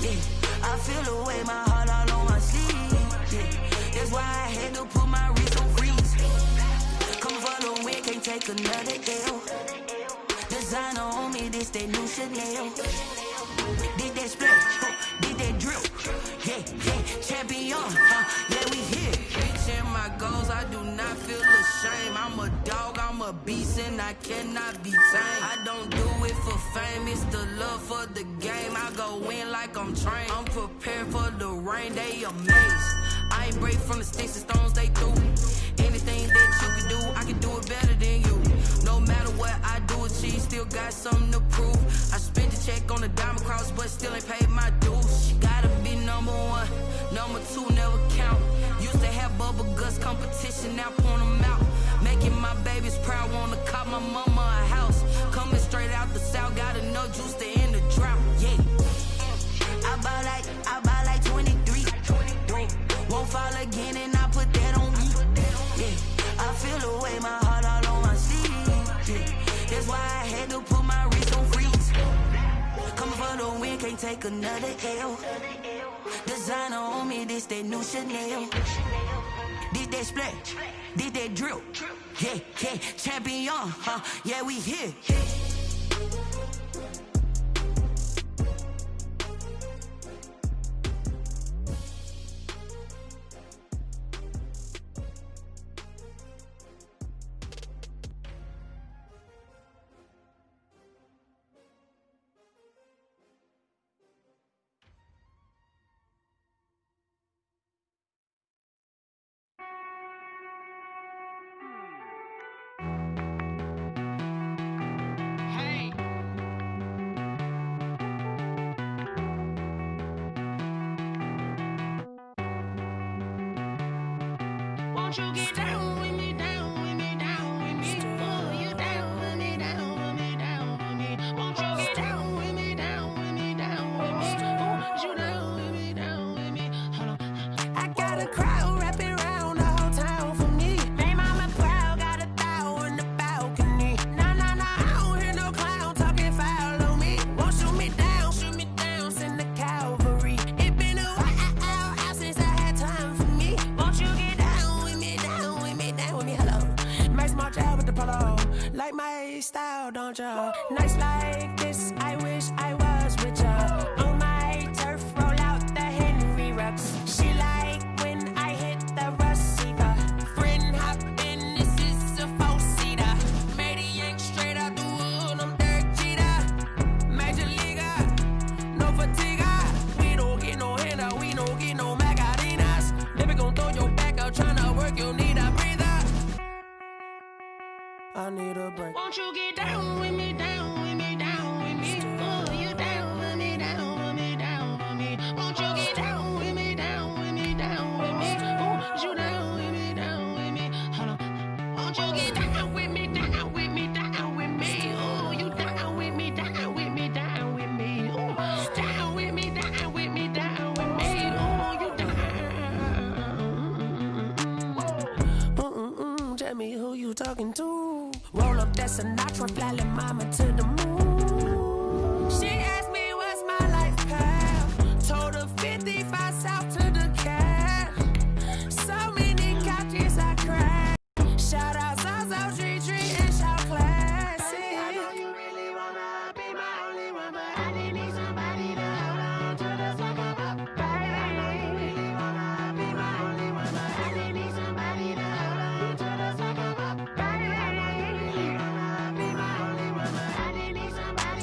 Yeah. I feel the way, my heart all on my sleeve. Yeah. That's why I had to put my wrist on freeze. Come for the win, can't take another L. Designer on me, this that new Chanel. Did that split, did that drill. Yeah, champion, yeah, we here. Reaching my goals, I do not feel ashamed. I'm a dog, I'm a beast, and I cannot be tamed. I don't do it for fame, it's the love for the game. I go in like I'm trained. I'm prepared for the rain, they amazed. I ain't break from the sticks and stones they threw. Anything that you can do, I can do it better than you. No matter what I do, achieve, still got something to prove. I spent the check on the diamond cross, but still ain't paid my dues. Gotta be number one, number two never count. Used to have bubble guts competition, now point them out. Making my babies proud, wanna cop my mama a house. Coming straight out the south, gotta know juice to end the drought. Yeah. I buy like 23. Won't fall again and I put that on me. Yeah. I feel the way, my heart all on my sleeve. Yeah. That's why I had to put my wrist on freeze. Coming for the win, can't take another L. Designer on me, this that new Chanel. Did that split, did that drill. Yeah, champion, yeah, we here. Won't you get down with me, down with me, down with me? Oh, you down with me, down with me, down with me. Won't you get down with me, down with me, down with me? Oh, you down with me, down with me? Hold on. I got a crowd wrapping around the whole town for me. Hey, mama proud, got a thou in the balcony. Nah, I don't hear no clown talking foul on me. Won't shoot me down, send the cavalry. It been a while since I had time for me. Won't you get down with me, hello. My small child with the polo. Like my style, don't ya? Nights like this, I wish I was with ya. On my turf, roll out the Henry Rux. She like when I hit the receiver. Friend hop in, this is a four-seater. Made a yank straight out the wood, I'm Derek Jeter. Major leaguer, no fatigue. We don't get no handout, we don't get no Macarinas. Never gon' throw your back out, tryna work, you need a breather. I need a break. Won't you get down with me, down with me, down with me? Oh, you down with me, down with me, down with me. Won't you get down with me, down with me, down with me? Oh, you down with me, down with me? Hold on. Won't you get down with me, down with me, down with me? Oh, you down with me, down with me, down with me? Oh, down with me, down with me, down with me? Oh, you down. Tell me who you talking to. Roll up that Sinatra, fly like mama to the moon. She asked me what's my life path. Told her 55 south to the cat. So many couches I cracked. Shout out South Tree and shout classic. I know you really wanna be my only one, but I didn't need somebody to hold on to the fuck up, baby. I know you really wanna be my only one, but I didn't need somebody to hold on to the fuck up, baby. I know you really wanna be my only one, but I didn't need somebody.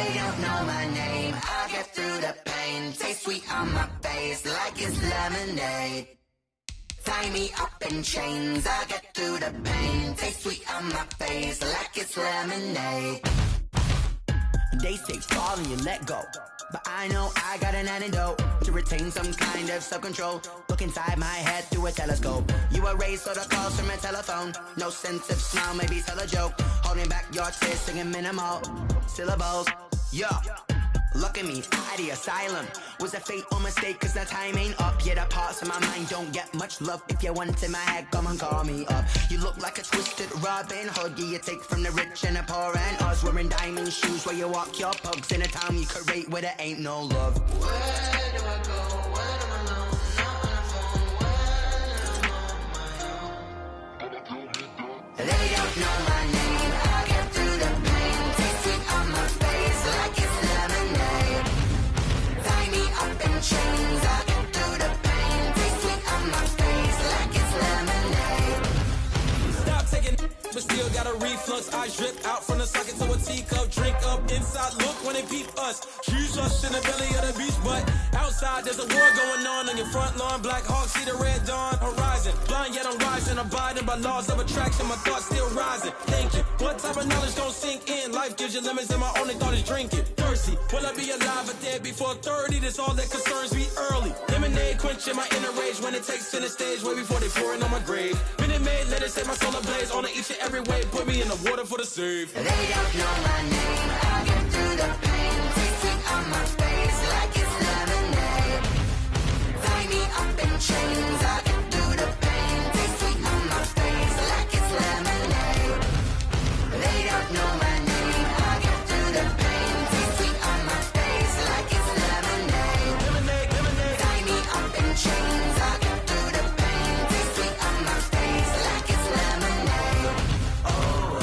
They don't know my name, I'll get through the pain. Taste sweet on my face like it's lemonade. Tie me up in chains, I'll get through the pain. Taste sweet on my face like it's lemonade. They say fall and you let go, but I know I got an antidote to retain some kind of self-control. Look inside my head through a telescope. You erase all the calls from a telephone. No sense of smile, maybe tell a joke. Holding back your tears, singing minimal syllables. Yeah, look at me, out of the asylum. Was a fate or mistake, cause the time ain't up. Yeah, the parts of my mind don't get much love. If you want in my head, come and call me up. You look like a twisted Robin Hood. Yeah, you take from the rich and the poor and us. Wearing diamond shoes where you walk your pugs. In a town you create where there ain't no love. Where do I go? When I'm alone? Not on the phone. When I'm on my own. They don't know my name. I'll get through the pain. Taste sweet on my face like it's lemonade. Tie me up in chains. I'll get through the pain. Taste sweet on my face like it's lemonade. Stop taking, but still got a reflux. I drip out from the socket to a teacup. Drink up inside, look when they peep us. Choose us in the belly of the beach, but outside there's a war going on your front lawn. Black Hawk, see the red dawn horizon. Blind yet I'm rising, abiding by laws of attraction. My thoughts still rising. Thank you. What type of knowledge don't sink in? Life gives you lemons, and my only thought is drinking. Thirsty, will I be alive or dead before 30? That's all that concerns me early. Lemonade quenching my inner rage when it takes center stage way before they pour it on my grave. Minute Maid, let it set my soul ablaze. On each and every way, put me in the water for the save. They don't know my name. I'll get through the pain. Taste sweet on my face like it's lemonade. Tie me up in chains. I'll get through the pain. Taste sweet on my face like it's lemonade. They don't know my name. I'll get through the pain. Taste sweet on my face like it's lemonade. Tie me up in chains. I'll get through the pain. Taste sweet on my face like it's lemonade. Oh.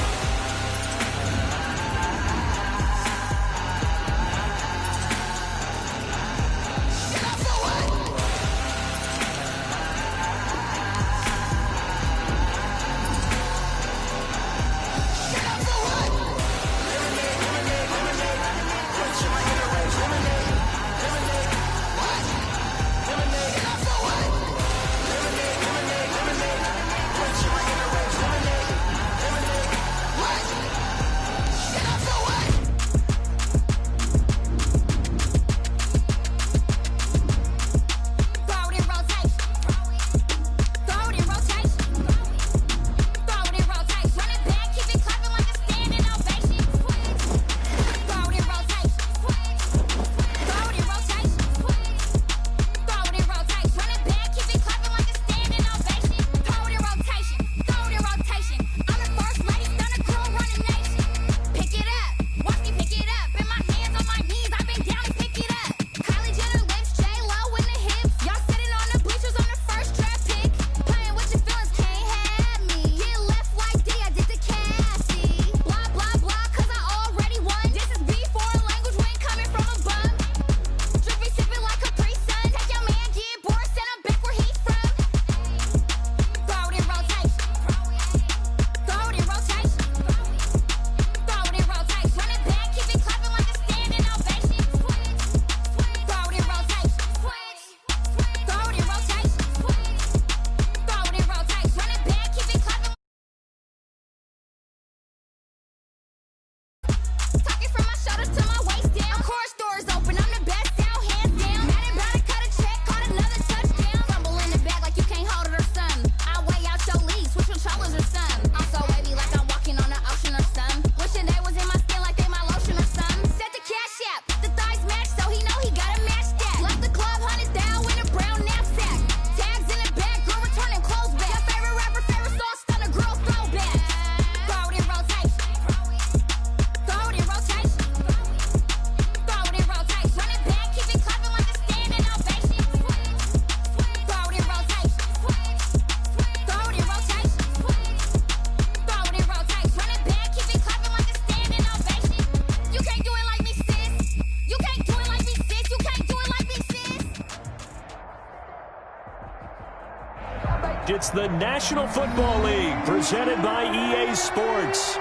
It's the National Football League presented by EA Sports.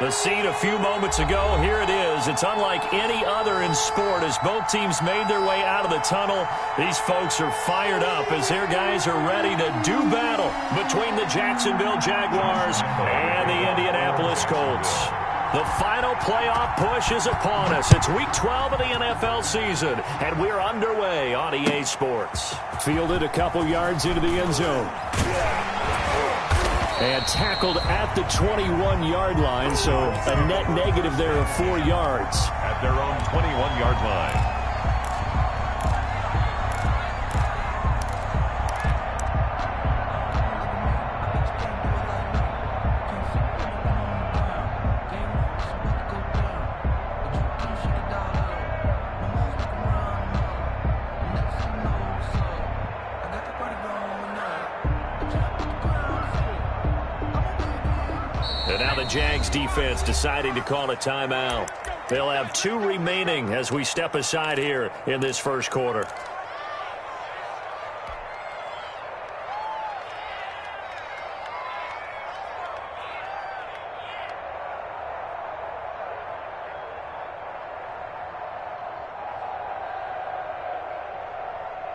The scene a few moments ago, here it is. It's unlike any other in sport as both teams made their way out of the tunnel. These folks are fired up as their guys are ready to do battle between the Jacksonville Jaguars and the Indianapolis Colts. The final playoff push is upon us. It's Week 12 of the NFL season, and we're underway on EA Sports. Fielded a couple yards into the end zone. And tackled at the 21-yard line, so a net negative there of 4 yards. At their own 21-yard line. And now the Jags defense deciding to call a timeout. They'll have 2 remaining as we step aside here in this first quarter.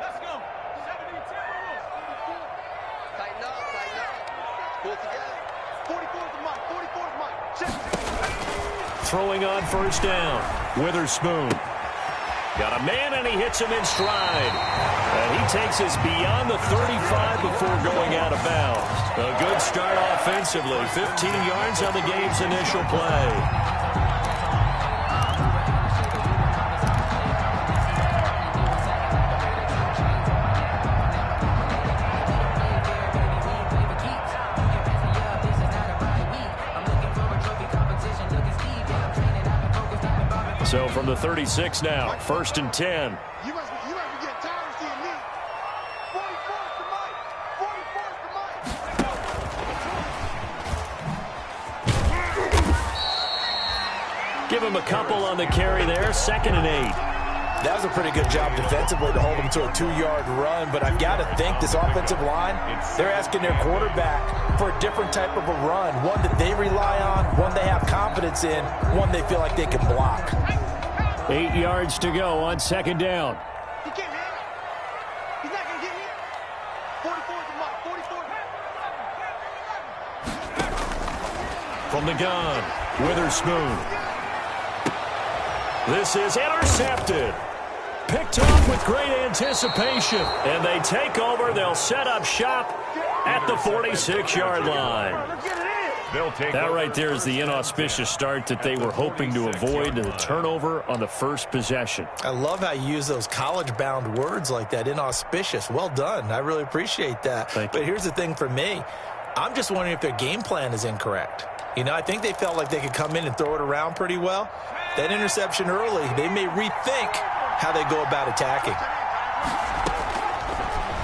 Let's go. 72. Tighten up. Pull it together. 44's the mic. 44's mic. Check. Throwing on first down. Witherspoon. Got a man, and he hits him in stride. And he takes us beyond the 35 before going out of bounds. A good start offensively. 15 yards on the game's initial play. So from the 36 now, 1st and 10. You must be getting tired of seeing me. 44's the mic. 44's the mic. Give him a couple on the carry there. 2nd and 8. That was a pretty good job defensively to hold him to a 2-yard run, but I've got to think this offensive line, they're asking their quarterback for a different type of a run, one that they rely on, one they have confidence in, one they feel like they can block. 8 yards to go on 2nd down. He can't hit me. He's not going to get me. 44's the mic. 44's. From the gun, Witherspoon. This is intercepted. Picked off with great anticipation. And they take over. They'll set up shop at the 46-yard line. That right there is the inauspicious start that they were hoping to avoid, the turnover on the first possession. I love how you use those college-bound words like that, inauspicious. Well done. I really appreciate that. But here's the thing for me. I'm just wondering if their game plan is incorrect. You know, I think they felt like they could come in and throw it around pretty well. That interception early, they may rethink how they go about attacking.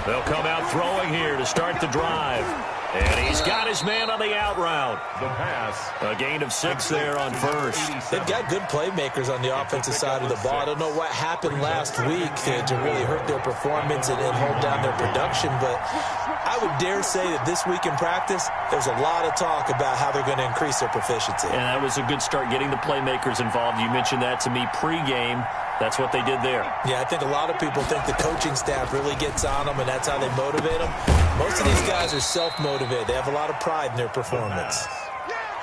They'll come out throwing here to start the drive. And he's got his man on the out route. The pass. A gain of 6 there on first. They've got good playmakers on the offensive side of the ball. I don't know what happened last week to really hurt their performance and hold down their production, but I would dare say that this week in practice, there's a lot of talk about how they're going to increase their proficiency. And that was a good start getting the playmakers involved. You mentioned that to me pregame. That's what they did there. Yeah, I think a lot of people think the coaching staff really gets on them, and that's how they motivate them. Most of these guys are self-motivated. They have a lot of pride in their performance.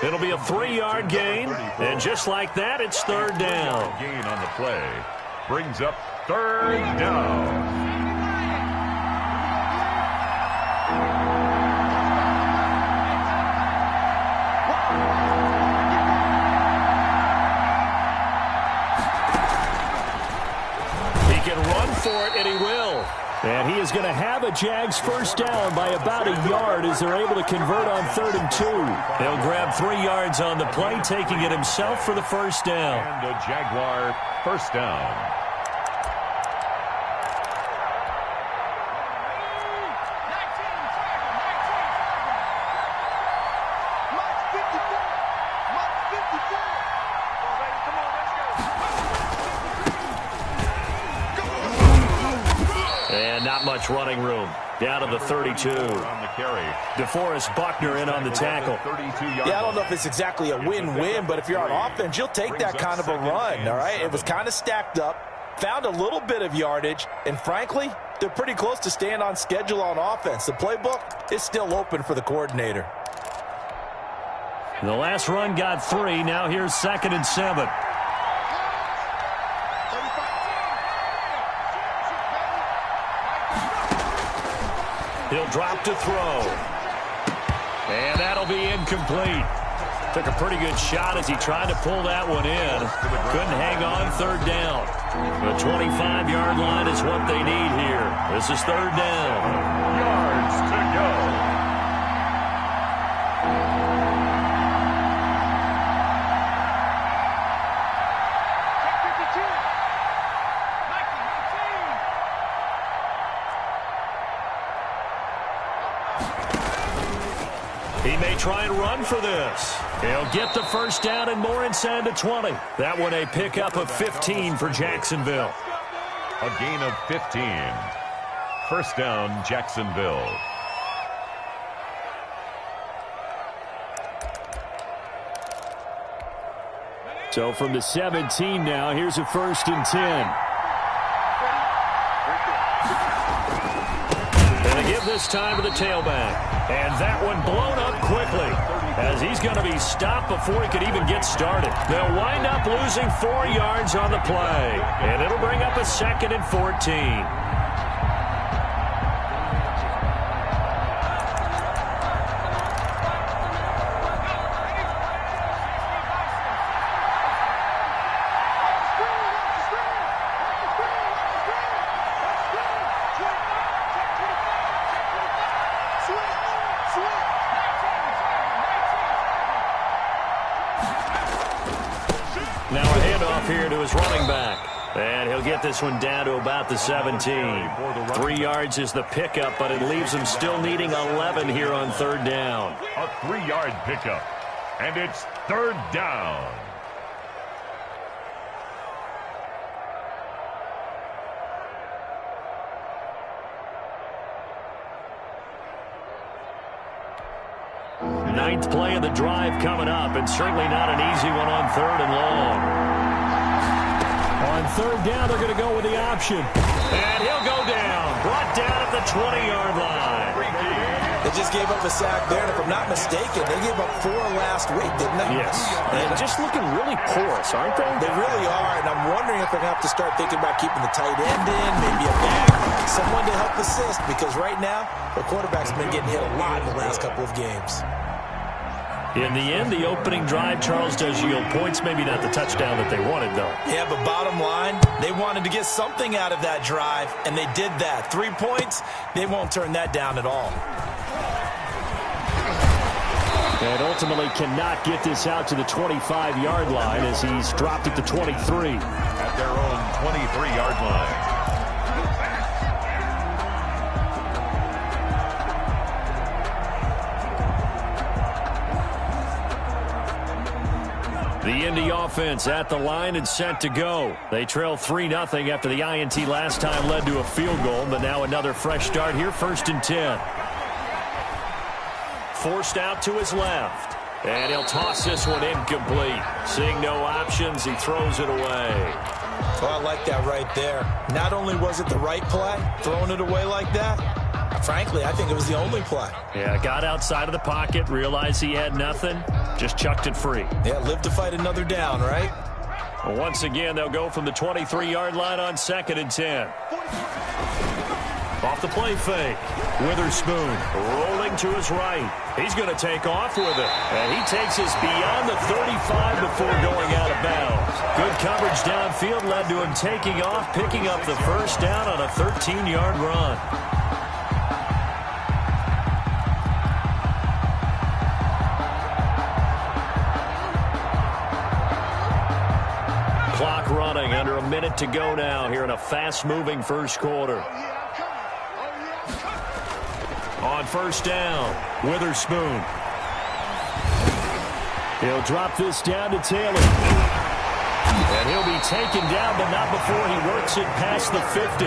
It'll be a 3-yard gain, and just like that, it's 3rd down. Gain on the play brings up 3rd down. For it, and he will. And he is going to have a Jags first down by about a yard as they're able to convert on 3rd and 2. He'll grab 3 yards on the play, taking it himself for the first down. And a Jaguar first down. And not much running room. down to the 32. On the carry. DeForest Buckner in on the tackle. Yeah, I don't know if it's exactly a win-win, but if you're on offense, you'll take that kind of a run, all right? It was kind of stacked up, found a little bit of yardage, and frankly, they're pretty close to staying on schedule on offense. The playbook is still open for the coordinator. The last run got 3. Now here's 2nd and 7. He'll drop to throw. And that'll be incomplete. Took a pretty good shot as he tried to pull that one in. Couldn't hang on 3rd down. The 25-yard line is what they need here. This is 3rd down. Yards to go. He may try and run for this. He'll get the 1st down and more inside the 20. That one a pickup of 15 for Jacksonville. A gain of 15. 1st down, Jacksonville. So from the 17 now, here's a 1st and 10. And they give this time to the tailback. And that one blown up quickly as he's going to be stopped before he could even get started. They'll wind up losing 4 yards on the play. And it'll bring up a 2nd and 14. Now a handoff here to his running back. And he'll get this one down to about the 17. 3 yards is the pickup, but it leaves him still needing 11 here on 3rd down. A 3-yard pickup. And it's 3rd down. Ninth play of the drive coming up, and certainly not an easy one on 3rd and long. On 3rd down, they're going to go with the option. And he'll go down. Brought down at the 20-yard line. They just gave up a sack there, and if I'm not mistaken, they gave up 4 last week, didn't they? Yes. And just looking really porous, aren't they? They really are, and I'm wondering if they're going to have to start thinking about keeping the tight end in, maybe a back, someone to help assist, because right now, the quarterback's been getting hit a lot in the last couple of games. In the end, the opening drive, Charles, does yield points. Maybe not the touchdown that they wanted, though. Yeah, but bottom line, they wanted to get something out of that drive, and they did that. 3 points, they won't turn that down at all. And ultimately cannot get this out to the 25-yard line as he's dropped at the 23. At their own 23-yard line. The Indy offense at the line and set to go. They trail 3-0 after the INT last time led to a field goal, but now another fresh start here, 1st and 10. Forced out to his left. And he'll toss this one incomplete. Seeing no options, he throws it away. Oh, I like that right there. Not only was it the right play, throwing it away like that, frankly, I think it was the only play. Yeah, got outside of the pocket, realized he had nothing, just chucked it free. Yeah, live to fight another down, right? Well, once again, they'll go from the 23-yard line on 2nd and 10. Off the play fake. Witherspoon rolling to his right. He's going to take off with it. And he takes us beyond the 35 before going out of bounds. Good coverage downfield led to him taking off, picking up the 1st down on a 13-yard run. Clock running, under a minute to go now here in a fast-moving first quarter. On 1st down, Witherspoon. He'll drop this down to Taylor. And he'll be taken down, but not before he works it past the 50.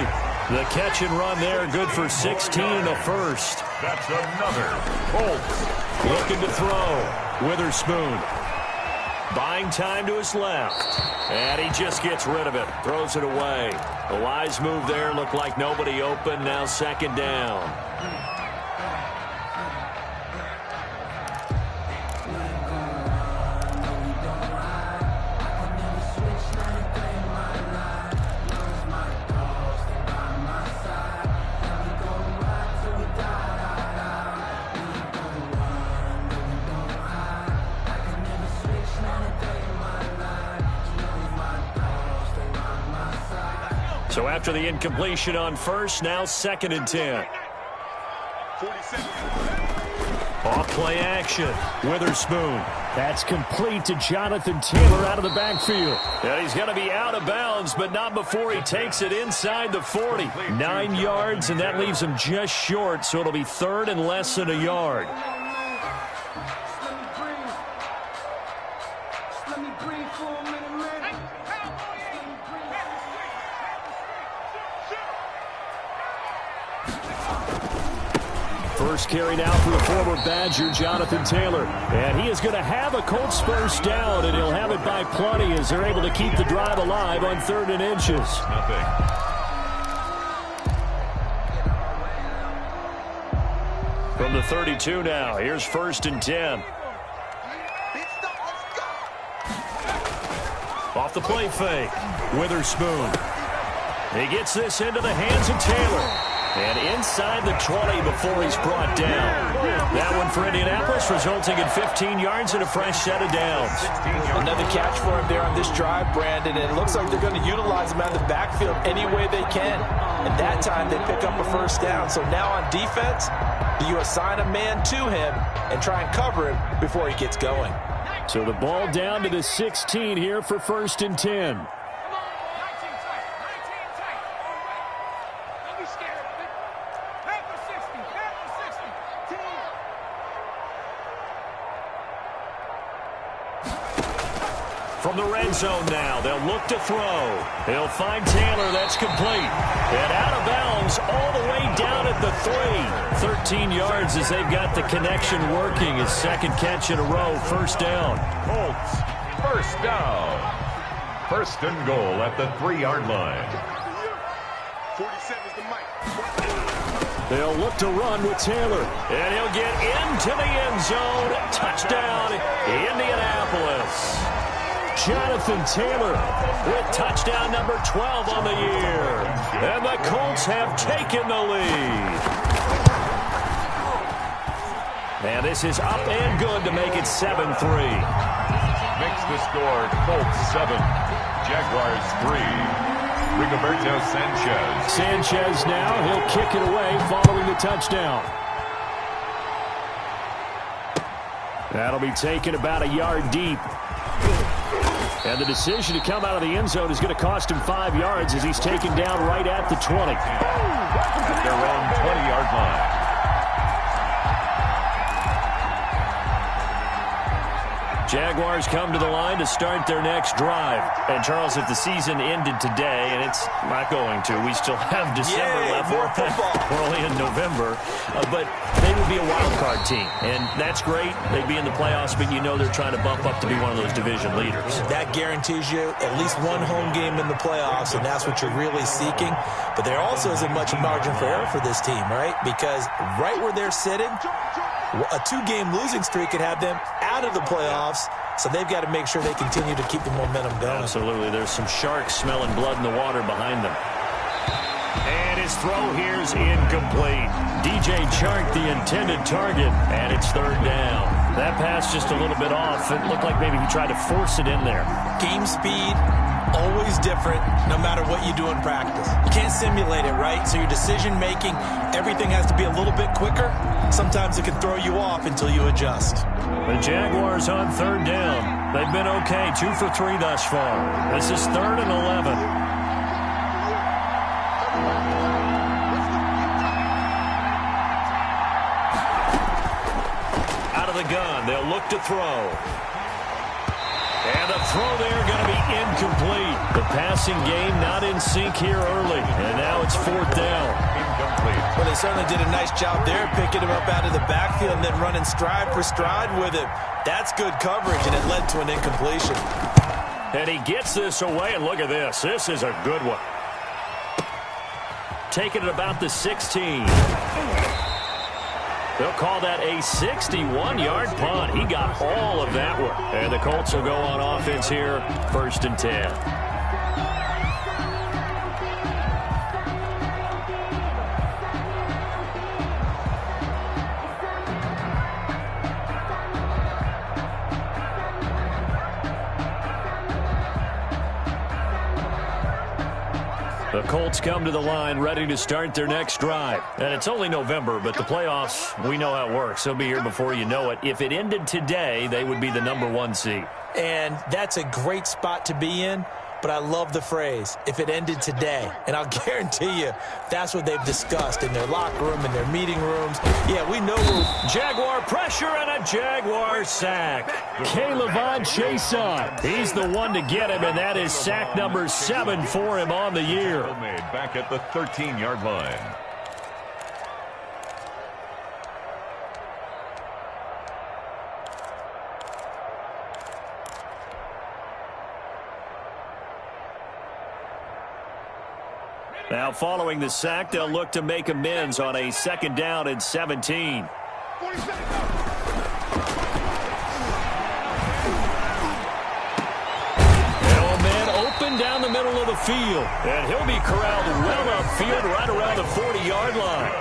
The catch and run there, good for 16 and a first. That's another. Colts looking to throw. Witherspoon buying time to his left. And he just gets rid of it. Throws it away. A wise move there. Looked like nobody open. Now second down. So after the incompletion on first, now second and 10. Off play action. Witherspoon. That's complete to Jonathan Taylor out of the backfield. And he's going to be out of bounds, but not before he takes it inside the 40. 9 yards, and that leaves him just short, so it'll be third and less than a yard. First carried out for the former Badger, Jonathan Taylor. And he is going to have a Colts first down, and he'll have it by plenty as they're able to keep the drive alive on 3rd and inches. From the 32 now, here's 1st and 10. Off the play fake, Witherspoon. He gets this into the hands of Taylor. And inside the 20 before he's brought down. That one for Indianapolis, resulting in 15 yards and a fresh set of downs. Another catch for him there on this drive, Brandon, and it looks like they're going to utilize him out of the backfield any way they can. And that time they pick up a first down. So now on defense, you assign a man to him and try and cover him before he gets going. So the ball down to the 16 here for 1st and 10. From the red zone now, they'll look to throw. They'll find Taylor. That's complete. And out of bounds all the way down at the 3. 13 yards as they've got the connection working. His second catch in a row. First down. Colts, first down. First and goal at the 3-yard line. 47 is the mic. They'll look to run with Taylor. And he'll get into the end zone. Touchdown, Indianapolis. Jonathan Taylor with touchdown number 12 on the year. And the Colts have taken the lead. And this is up and good to make it 7-3. Makes the score Colts 7, Jaguars 3. Rigoberto Sanchez. Sanchez now, he'll kick it away following the touchdown. That'll be taken about a yard deep. And the decision to come out of the end zone is going to cost him 5 yards as he's taken down right at the 20. At their own 20-yard line. Jaguars come to the line to start their next drive. And, Charles, if the season ended today, and it's not going to, we still have December left. More football. We're only in November. But they would be a wild card team. And that's great. They'd be in the playoffs, but you know they're trying to bump up to be one of those division leaders. That guarantees you at least one home game in the playoffs, and that's what you're really seeking. But there also isn't much margin for error for this team, right? Because right where they're sitting, a 2-game losing streak could have them out of the playoffs, so they've got to make sure they continue to keep the momentum going. Absolutely. There's some sharks smelling blood in the water behind them. And his throw here's incomplete. DJ Chark, the intended target, and it's 3rd down. That pass just a little bit off. It looked like maybe he tried to force it in there. Game speed, always different, no matter what you do in practice. You can't simulate it, right? So your decision-making, everything has to be a little bit quicker. Sometimes it can throw you off until you adjust. The Jaguars on 3rd down. They've been okay, 2 for 3 thus far. This is 3rd and 11. Out of the gun, they'll look to throw. And the throw there going to be incomplete. The passing game not in sync here early. And now it's 4th down. Incomplete. Well, they certainly did a nice job there, picking him up out of the backfield and then running stride for stride with him. That's good coverage, and it led to an incompletion. And he gets this away, and look at this. This is a good one. Taking it about the 16. They'll call that a 61-yard punt. He got all of that one. And the Colts will go on offense here, 1st and 10. The Colts come to the line ready to start their next drive. And it's only November, but the playoffs, we know how it works. They'll be here before you know it. If it ended today, they would be the #1 seed. And that's a great spot to be in, but I love the phrase, if it ended today. And I'll guarantee you, that's what they've discussed in their locker room, in their meeting rooms. Yeah, we know Jaguar pressure and a Jaguar sack. K'Lavon Chaisson, he's the one to get him, and that is sack number 7 for him on the year. Made back at the 13-yard line. Now following the sack, they'll look to make amends on a 2nd down and 17. Open down the middle of the field. And he'll be corralled well upfield right around the 40-yard line.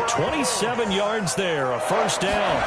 27 yards there, a 1st down.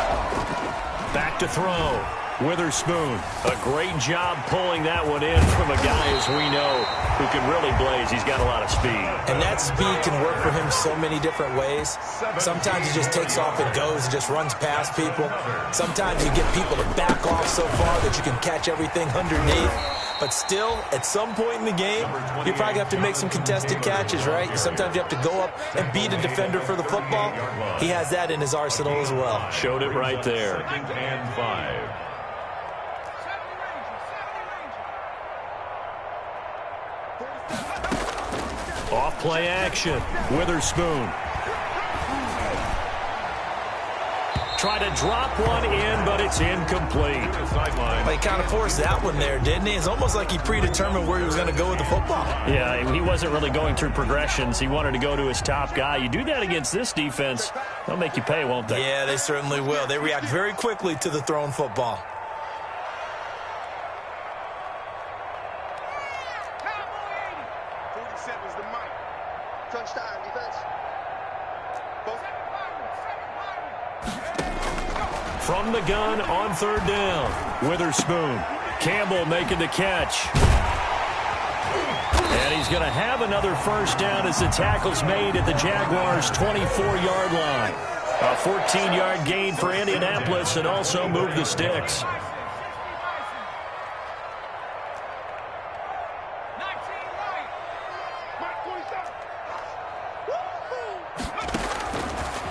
Back to throw. Witherspoon, a great job pulling that one in from a guy, as we know, who can really blaze. He's got a lot of speed. And that speed can work for him so many different ways. Sometimes he just takes off and goes and just runs past people. Sometimes you get people to back off so far that you can catch everything underneath. But still, at some point in the game, you probably have to make some contested catches, right? Sometimes you have to go up and beat a defender for the football. He has that in his arsenal as well. Showed it right there. 2nd and 5. Off play action. Witherspoon. Try to drop one in, but it's incomplete. Well, he kind of forced that one there, didn't he? It's almost like he predetermined where he was going to go with the football. Yeah, he wasn't really going through progressions. He wanted to go to his top guy. You do that against this defense, they'll make you pay, won't they? Yeah, they certainly will. They react very quickly to the thrown football. From the gun on 3rd down. Witherspoon. Campbell making the catch. And he's going to have another 1st down as the tackle's made at the Jaguars' 24-yard line. A 14-yard gain for Indianapolis and also move the sticks.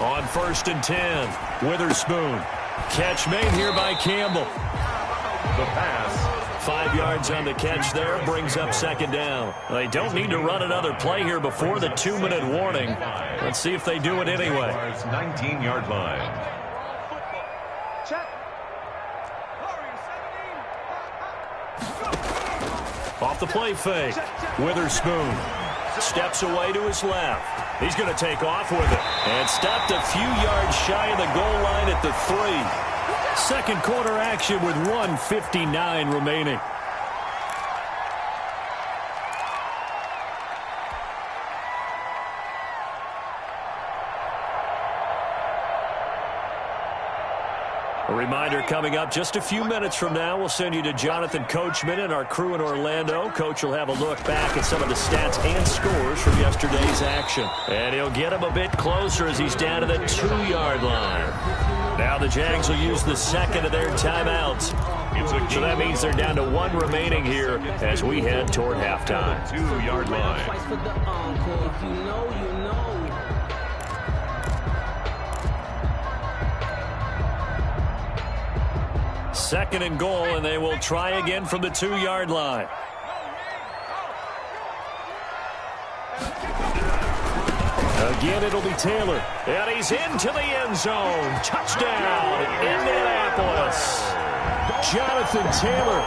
On 1st and 10, Witherspoon. Catch made here by Campbell. The pass. 5 yards on the catch there, brings up 2nd down. They don't need to run another play here before the 2-minute warning. Let's see if they do it anyway. 19-yard line. Off the play fake. Witherspoon steps away to his left. He's going to take off with it. And stopped a few yards shy of the goal line at the 3. 2nd quarter action with 1:59 remaining. A reminder coming up just a few minutes from now, we'll send you to Jonathan Coachman and our crew in Orlando. Coach will have a look back at some of the stats and scores from yesterday's action. And he'll get him a bit closer as he's down to the 2-yard line. Now the Jags will use the 2nd of their timeouts. So that means they're down to 1 remaining here as we head toward halftime. 2-yard line. 2nd and goal, and they will try again from the 2-yard line. Again, it'll be Taylor. And he's into the end zone. Touchdown, Indianapolis. Jonathan Taylor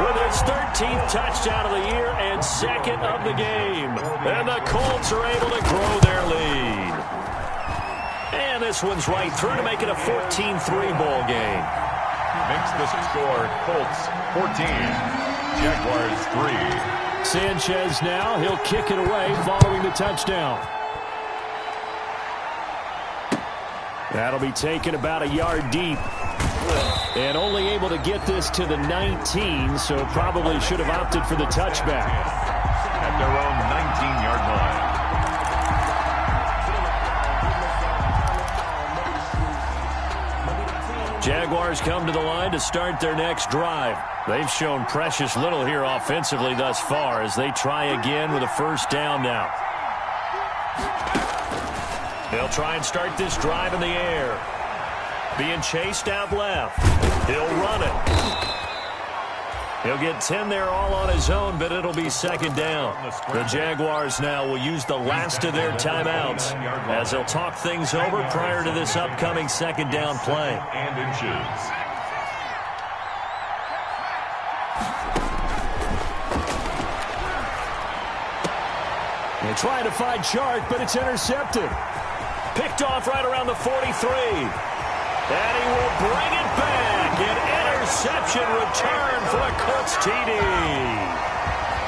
with his 13th touchdown of the year and 2nd of the game. And the Colts are able to grow their lead. And this one's right through to make it a 14-3 ball game. Makes the score Colts 14, Jaguars 3. Sanchez now, he'll kick it away following the touchdown. That'll be taken about a yard deep. And only able to get this to the 19, so probably should have opted for the touchback. At their own 19-yard line. Jaguars come to the line to start their next drive. They've shown precious little here offensively thus far as they try again with a first down now. They'll try and start this drive in the air. Being chased out left. He'll run it. He'll get 10 there all on his own, but it'll be 2nd down. The Jaguars now will use the last of their timeouts as they'll talk things over prior to this upcoming 2nd down play. And inches. They try to find Chark, but it's intercepted. Picked off right around the 43. And he will bring it back. An interception return for a Colts TD.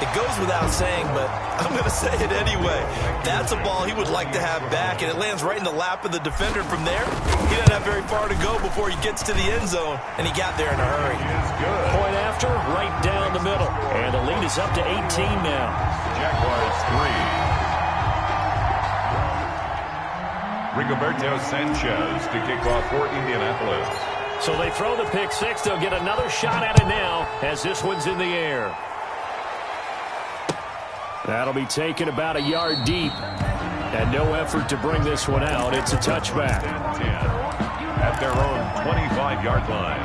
It goes without saying, but I'm going to say it anyway. That's a ball he would like to have back, and it lands right in the lap of the defender from there. He doesn't have very far to go before he gets to the end zone, and he got there in a hurry. Point after, right down the middle. And the lead is up to 18 now. Jaguars 3. Rigoberto Sanchez to kick off for Indianapolis. So they throw the pick six. They'll get another shot at it now as this one's in the air. That'll be taken about a yard deep. And no effort to bring this one out. It's a touchback. 10 at their own 25-yard line.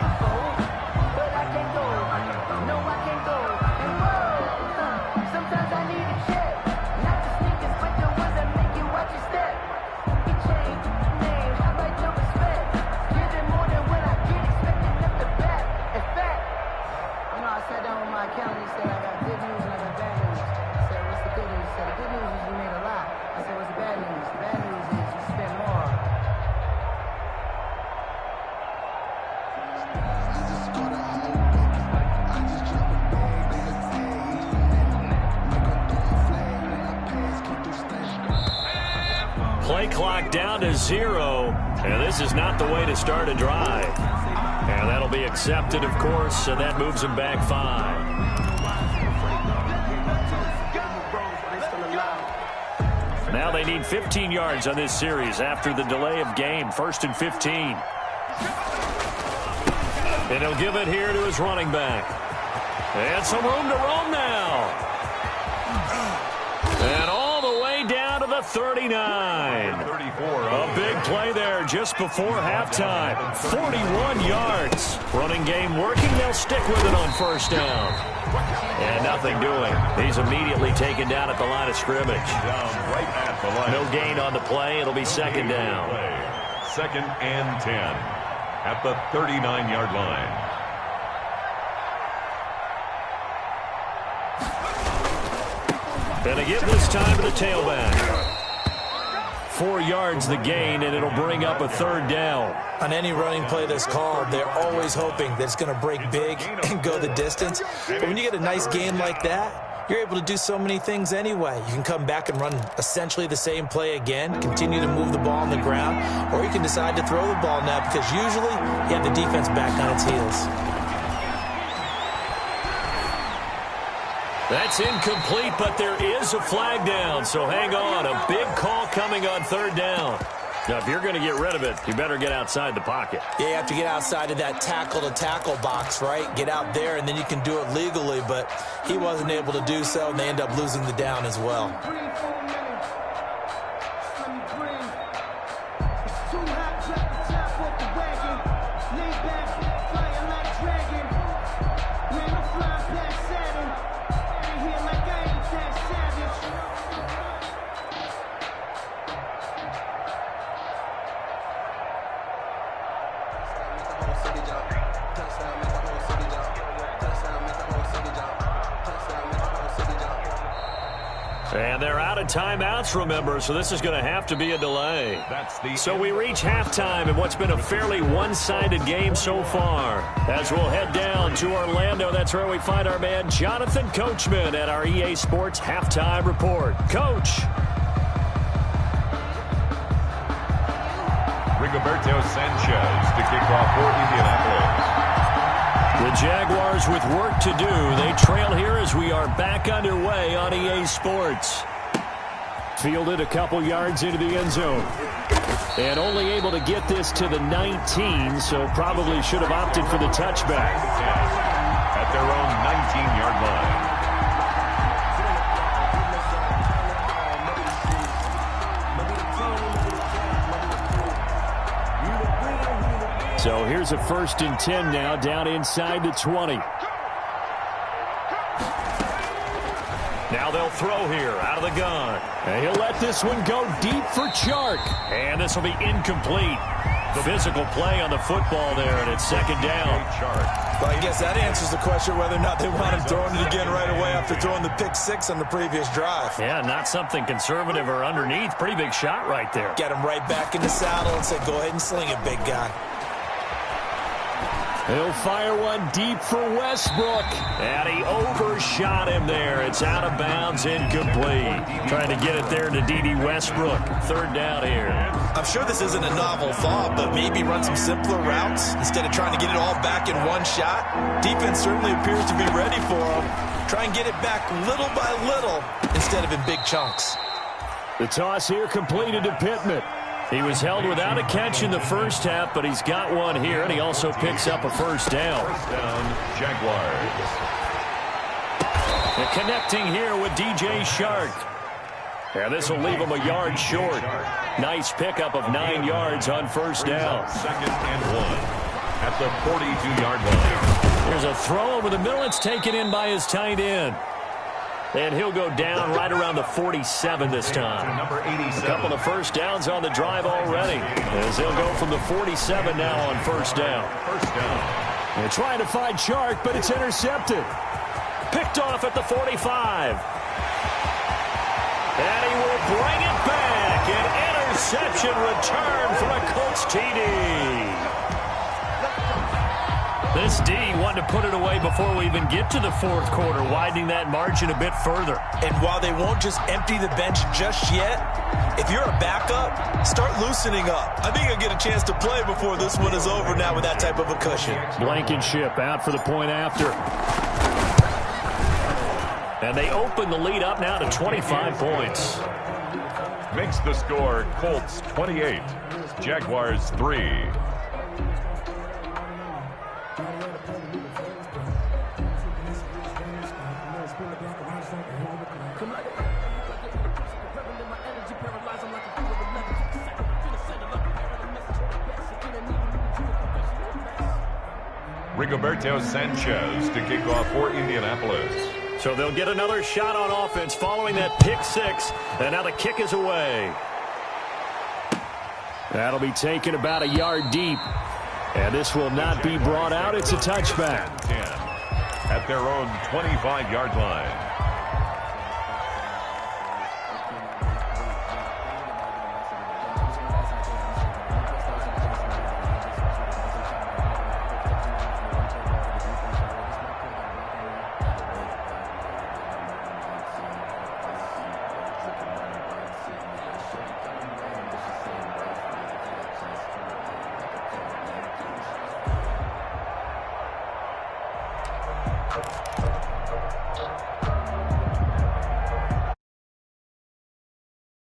Play clock down to 0, and this is not the way to start a drive. And that'll be accepted, of course, and that moves them back 5. Now they need 15 yards on this series after the delay of game. 1st and 15. And he'll give it here to his running back. And some room to roam now. And all the way down to the 39. 34. A big play there just before halftime. 41 yards. Running game working. They'll stick with it on first down. And nothing doing. He's immediately taken down at the line of scrimmage. Down right at the line. No gain on the play. It'll be 2nd down. 2nd and 10 at the 39-yard line. And a give this time to the tailback. 4 yards the gain, and it'll bring up a 3rd down. On any running play that's called, they're always hoping that it's going to break big and go the distance. But when you get a nice gain like that, you're able to do so many things anyway. You can come back and run essentially the same play again, continue to move the ball on the ground, or you can decide to throw the ball now because usually you have the defense back on its heels. That's incomplete, but there is a flag down, so hang on. A big call coming on 3rd down. Now, if you're going to get rid of it, you better get outside the pocket. Yeah, you have to get outside of that tackle-to-tackle box, right? Get out there, and then you can do it legally, but he wasn't able to do so, and they end up losing the down as well. And they're out of timeouts, remember, so this is going to have to be a delay. So we reach halftime in what's been a fairly one-sided game so far. As we'll head down to Orlando, that's where we find our man Jonathan Coachman at our EA Sports Halftime Report. Coach. Rigoberto Sanchez to kick off for Indianapolis. The Jaguars with work to do. They trail here as we are back underway on EA Sports. Fielded a couple yards into the end zone. And only able to get this to the 19, so probably should have opted for the touchback. At their own 19-yard line. So here's a 1st and 10 now, down inside the 20. Now they'll throw here out of the gun. And he'll let this one go deep for Chark. And this will be incomplete. The physical play on the football there, and it's 2nd down. Well, I guess that answers the question whether or not they want him throwing it again right away after throwing the pick 6 on the previous drive. Yeah, not something conservative or underneath. Pretty big shot right there. Get him right back in the saddle and say, go ahead and sling it, big guy. He'll fire one deep for Westbrook. And he overshot him there. It's out of bounds, incomplete. Trying to get it there to D.D. Westbrook. 3rd down here. I'm sure this isn't a novel thought, but maybe run some simpler routes instead of trying to get it all back in one shot. Defense certainly appears to be ready for him. Try and get it back little by little instead of in big chunks. The toss here completed to Pittman. He was held without a catch in the first half, but he's got one here, and he also picks up a 1st down. 1st down, Jaguars. And connecting here with DJ Chark. And this will leave him a yard short. Nice pickup of 9 yards on 1st down. 2nd and 1 at the 42-yard line. Here's a throw over the middle. It's taken in by his tight end. And he'll go down right around the 47 this time. Number 87. A couple of 1st downs on the drive already. As he'll go from the 47 now on 1st down. 1st down. They're trying to find Chark, but it's intercepted. Picked off at the 45. And he will bring it back. An interception return for a Colts TD. This D wanted to put it away before we even get to the 4th quarter, widening that margin a bit further. And while they won't just empty the bench just yet, if you're a backup, start loosening up. I think you'll get a chance to play before this one is over now with that type of a cushion. Blankenship out for the point after. And they open the lead up now to 25 points. Makes the score Colts 28, Jaguars 3. Rigoberto Sanchez to kick off for Indianapolis. So they'll get another shot on offense following that pick 6. And now the kick is away. That'll be taken about a yard deep. And this will not be brought out. It's a touchback. 10 at their own 25-yard line.